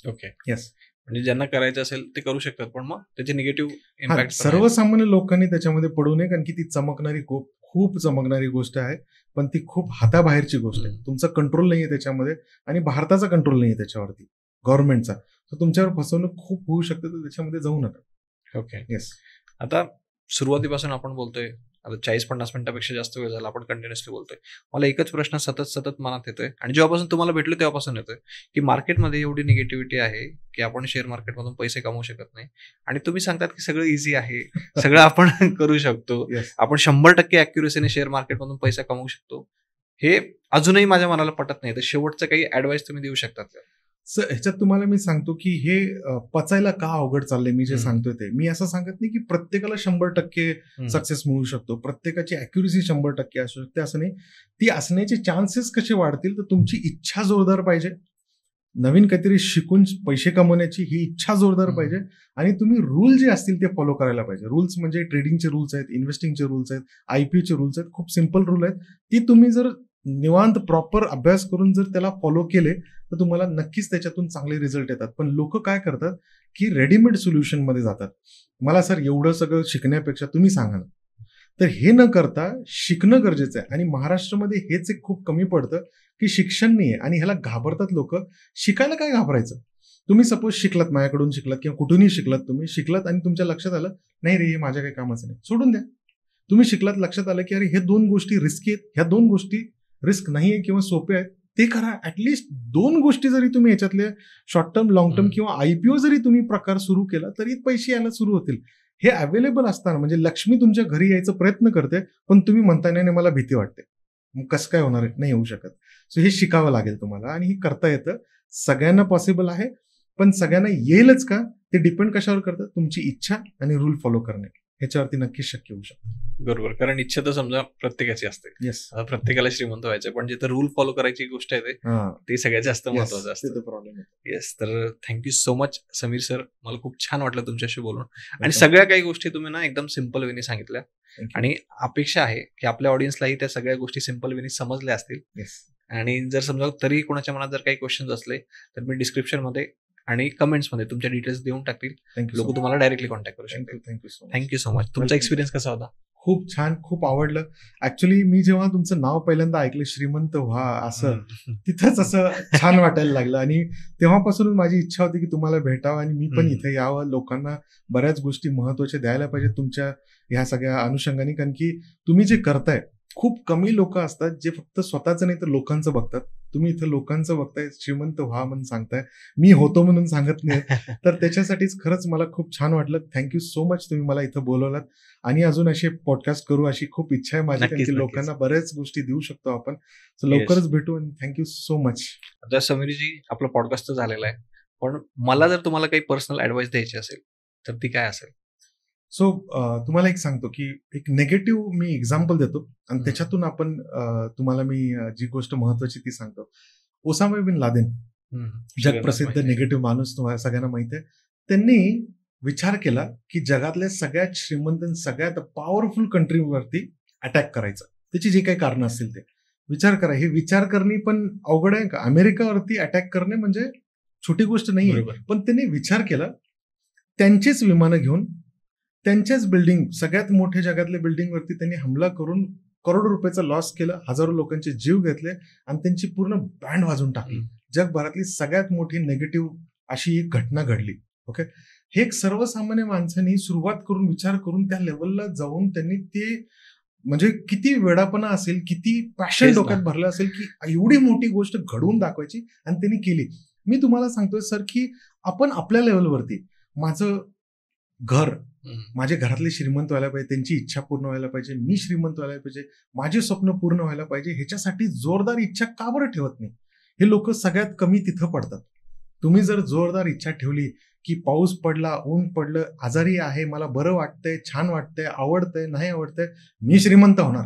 Okay, yes. म्हणजे ज्यांना करायचं असेल ते करू शकतात, पण मग त्याचे निगेटिव्ह इम्पॅक्ट सर्वसामान्य लोकांनी त्याच्यामध्ये पडू नये कारण की ती चमकणारी खूप चमकणारी गोष्ट आहे, पण ती खूप हाताबाहेरची गोष्ट आहे. तुमचा कंट्रोल नाहीये त्याच्यामध्ये आणि भारताचा कंट्रोल नाहीये त्याच्यावरती, गव्हर्नमेंटचा. तर तुमच्यावर फसवणूक खूप होऊ शकते, तर त्याच्यामध्ये जाऊ नका. Okay, yes. आता सुरुवातीपासून आपण बोलतोय, आता 40-50 मिनिटापेक्षा जास्त वेळ झाला आपण कंटिन्युअसली बोलतोय. मला एकच प्रश्न सतत मनात येतोय आणि जेव्हापासून तुम्हाला भेटलो तेव्हापासून येतोय की मार्केटमध्ये एवढी निगेटिव्हिटी आहे की आपण शेअर मार्केटमधून पैसे कमवू शकत नाही, आणि तुम्ही सांगतात की सगळं इझी आहे, सगळं आपण करू शकतो, आपण 100% ॲक्युरेसीने शेअर मार्केटमधून पैसा कमवू शकतो. हे अजूनही माझ्या मनाला पटत नाही. तर शेवटचं काही ॲडवाइस तुम्ही देऊ शकतात का? ह्याच्यात तुम्हाला मी सांगतो की हे पचायला का अवघड चाललंय मी जे सांगतोय ते. मी असं सांगत नाही की प्रत्येकाला 100% सक्सेस मिळू शकतो, प्रत्येकाची अॅक्युरेसी 100% असू शकते, असं नाही. ती असण्याचे चान्सेस कसे वाढतील, तर तुमची इच्छा जोरदार पाहिजे, नवीन काहीतरी शिकून पैसे कमवण्याची ही इच्छा जोरदार पाहिजे, आणि तुम्ही रूल जे असतील ते फॉलो करायला पाहिजे. रूल्स म्हणजे ट्रेडिंगचे रूल्स आहेत, इन्व्हेस्टिंगचे रूल्स आहेत, आयपीओचे रूल्स आहेत, खूप सिम्पल रूल आहेत. ती तुम्ही जर निवांत प्रॉपर अभ्यास करून जर त्याला फॉलो केले तर तुम्हाला नक्कीच त्याच्यातून चांगले रिझल्ट येतात. पण लोक काय करतात की रेडीमेड सोल्युशन मध्ये जातात. मला सर एवढं सगळं शिकण्यापेक्षा तुम्ही सांगा ना, तर हे न करता शिकणं गरजेचं आहे. आणि महाराष्ट्रामध्ये हेच एक खूप कमी पडतं की शिक्षण नाही आहे आणि ह्याला घाबरतात लोक. शिकायला काय घाबरायचं? तुम्ही सपोज शिकलात, माझ्याकडून शिकलात किंवा कुठूनही शिकलात, तुम्ही शिकलात आणि तुमच्या लक्षात आलं नाही रे हे माझ्या काही कामाचं नाही, सोडून द्या. तुम्ही शिकलात, लक्षात आलं की अरे हे 2 गोष्टी रिस्की आहेत, ह्या 2 गोष्टी रिस्क नाहीये किंवा सोपे आहेत, ते करा. ऍटलिस्ट 2 गोष्टी जरी तुम्ही याच्यातले शॉर्ट टर्म, लॉंग टर्म किंवा आयपीओ जरी तुम्ही प्रकार सुरू केला तरी पैसे यायला सुरू होतील. हे अवेलेबल असताना म्हणजे लक्ष्मी तुमच्या घरी यायचा प्रयत्न करते, पण तुम्ही म्हणता नाही मला भीती वाटते, मग कसं काय होणार आहे? नाही होऊ शकत. सो हे शिकावं लागेल तुम्हाला आणि हे करता येतं. सगळ्यांना पॉसिबल आहे, पण सगळ्यांना येईलच का ते डिपेंड कशावर करतं? तुमची इच्छा आणि रूल फॉलो करणे, ह्याच्यावरती नक्कीच शक्य होऊ शकतं. बरोबर, कारण इच्छा तर समजा प्रत्येकाची असते. येस, प्रत्येकाला श्रीमंत व्हायचं, पण जिथं रूल फॉलो करायची गोष्ट आहे ते सगळ्यात जास्त महत्वाचं असतं. प्रॉब्लेम. येस, तर thank you so much Sameer sir, मला खूप छान वाटलं तुमच्याशी बोलून आणि सगळ्या काही गोष्टी तुम्ही ना एकदम सिम्पल वेने सांगितल्या आणि अपेक्षा आहे की आपल्या ऑडियन्सलाही त्या सगळ्या गोष्टी सिम्पल वेने समजल्या असतील. आणि जर समजा तरी कोणाच्या मनात जर काही क्वेश्चन्स असले तर मी डिस्क्रिप्शन मध्ये आणि कमेंट्समध्ये तुमच्या डिटेल्स देऊन टाकतील, लोक तुम्हाला डायरेक्टली कॉन्टॅक्ट करू शकतील. Thank you so much. तुमचा एक्सपिरियन्स कसा होता? खूप छान, खूप आवडलं. ऍक्च्युली मी जेव्हा तुमचं नाव पहिल्यांदा ऐकलं, श्रीमंत व्हा असं, तिथंच असं छान वाटायला लागलं आणि तेव्हापासूनच माझी इच्छा होती की तुम्हाला भेटावं आणि मी पण इथे यावं, लोकांना बऱ्याच गोष्टी महत्वाच्या द्यायला पाहिजे तुमच्या ह्या सगळ्या अनुषंगाने. कारण की तुम्ही जे करताय, खूप कमी लोक असतात जे फक्त स्वतःचं नाही तर लोकांचं बघतात. तुम्ही इथं लोकांचं बघताय, श्रीमंत व्हा म्हणून सांगताय, मी होतो म्हणून सांगत नाही. तर त्याच्यासाठीच खरंच मला खूप छान वाटलं. थँक्यू सो मच, तुम्ही मला इथं बोलवलात आणि अजून असे पॉडकास्ट करू अशी खूप इच्छा आहे माझी, कारण की लोकांना बऱ्याच गोष्टी देऊ शकतो आपण. लवकरच भेटू आणि थँक्यू सो मच. आता समीरजी, आपला पॉडकास्ट तर झालेला आहे, पण मला जर तुम्हाला काही पर्सनल ऍडवाइस द्यायची असेल तर ती काय असेल? सो तुम्हाला एक सांगतो की एक नेगेटिव्ह मी एक्झाम्पल देतो आणि त्याच्यातून आपण तुम्हाला मी जी गोष्ट महत्वाची ती सांगतो. ओसामा बिन लादेन, जगप्रसिद्ध नेगेटिव्ह माणूस, तुम्हाला सगळ्यांना माहिती आहे. त्यांनी विचार केला की जगातल्या सगळ्यात श्रीमंत, सगळ्यात पॉवरफुल कंट्रीवरती अटॅक करायचा. त्याची जे काही कारण असतील ते विचार करा. हे विचार करणे पण अवघड आहे का? अमेरिकावरती अटॅक करणे म्हणजे छोटी गोष्ट नाही, पण त्यांनी विचार केला. त्यांचेच विमानं घेऊन, त्यांच्याच बिल्डिंग, सगळ्यात मोठ्या जगातल्या बिल्डिंग वरती त्यांनी हमला करून करोडो रुपयाचा लॉस केला, हजारो लोकांचे जीव घेतले आणि त्यांची पूर्ण बँड वाजवून टाकली. जगभरातली सगळ्यात मोठी नेगेटिव्ह अशी एक घटना घडली. ओके, हे एक सर्वसामान्य माणसांनी सुरुवात करून विचार करून त्या लेवलला जाऊन त्यांनी ते म्हणजे किती वेडापणा असेल, किती पॅशन तेच ना. डोक्यात भरलं असेल की एवढी मोठी गोष्ट घडवून दाखवायची आणि त्यांनी केली. मी तुम्हाला सांगतोय सर की आपण आपल्या लेवलवरती माझं घर, माझे घरातले श्रीमंत व्हायला पाहिजे, त्यांची इच्छा पूर्ण व्हायला पाहिजे, मी श्रीमंत व्हायला पाहिजे, माझे स्वप्न पूर्ण व्हायला पाहिजे, ह्याच्यासाठी जोरदार इच्छा का बरं ठेवत नाही? हे लोक सगळ्यात कमी तिथं पडतात. तुम्ही जर जोरदार इच्छा ठेवली की पाऊस पडला, ऊन पडलं, आजारी आहे, मला बरं वाटतंय, छान वाटतंय, आवडतंय, नाही आवडतंय, मी श्रीमंत होणार,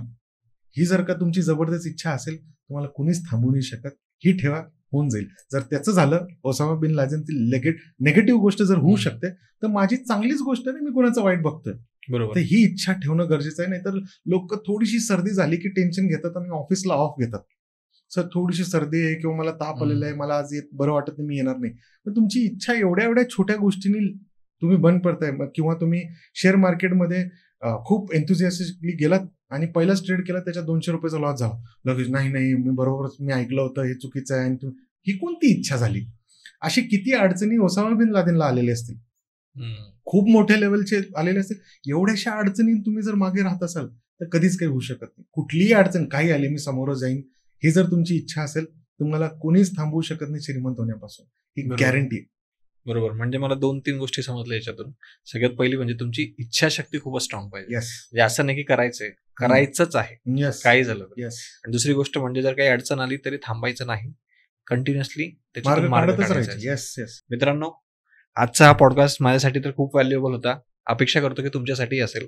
ही जर का तुमची जबरदस्त इच्छा असेल, तुम्हाला कुणीच थांबवू नाही शकत. ही ठेवा, होऊन जाईल. जर त्याचं झालं, ओसामा बिन लादेनची नेगेटिव्ह गोष्ट जर होऊ शकते, तर माझी चांगलीच गोष्ट नाही, मी कोणाचं वाईट बघतोय. बरोबर. तर ही इच्छा ठेवणं गरजेचं आहे. नाहीतर लोक थोडीशी सर्दी झाली की टेन्शन घेतात आणि ऑफिसला ऑफ घेतात. सर थोडीशी सर्दी आहे किंवा मला ताप आलेला आहे, मला आज बरं वाटत नाही, मी येणार नाही. पण तुमची इच्छा एवढ्या एवढ्या छोट्या गोष्टींनी तुम्ही बंद पडताय. किंवा तुम्ही शेअर मार्केटमध्ये खूप एन्थुझियास्टिकली गेलात आणि पहिलाच ट्रेड केला, त्याच्यात ₹200 लॉस झाला. लगेच नाही मी बरोबरच, मी ऐकलं होतं हे चुकीचं आहे. आणि ही कोणती इच्छा झाली? अशी किती अडचणी ओसामा बिन लादेनला आलेले असतील, खूप मोठ्या लेवलचे आलेले असतील. एवढ्याशा अडचणी तुम्ही जर मागे राहत असाल तर कधीच काही होऊ शकत नाही. कुठलीही अडचण काही आली, मी समोर जाईन, ही जर तुमची इच्छा असेल, तुम्हाला कोणीच थांबवू शकत नाही श्रीमंत होण्यापासून. ही गॅरंटी. बरोबर. म्हणजे मला 2-3 गोष्टी समजल्या याच्यातून. सगळ्यात पहिली म्हणजे तुमची इच्छाशक्ती खूपच स्ट्रॉंग पाहिजे. येस म्हणजे असं नाही की करायचंच आहे, येस काही झालं. येस. आणि दुसरी गोष्ट म्हणजे जर काही अडचण आली तरी थांबायचं नाही, कंटिन्युअसली त्याच्यातून मार्ग मार्ग काढतच काढायचा. राहायचे. Yes yes. मित्रांनो, आजचा हा पॉडकास्ट माझ्यासाठी तर खूप व्हॅल्युएबल होता. अपेक्षा करतो की तुमच्यासाठी असेल.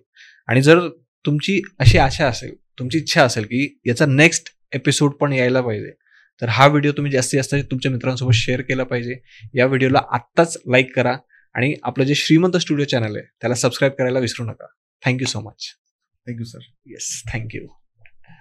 आणि जर तुमची अशी आशा असेल, तुमची इच्छा असेल की याचा नेक्स्ट एपिसोड पण यायला पाहिजे, तर हा व्हिडिओ तुम्ही जास्तीत जास्त तुमच्या मित्रांसोबत शेअर केला पाहिजे. या व्हिडिओला आत्ताच लाईक करा आणि आपलं जे श्रीमंत स्टुडिओ चॅनल आहे त्याला सबस्क्राईब करायला विसरू नका. Thank you so much. Thank you sir. Yes, thank you.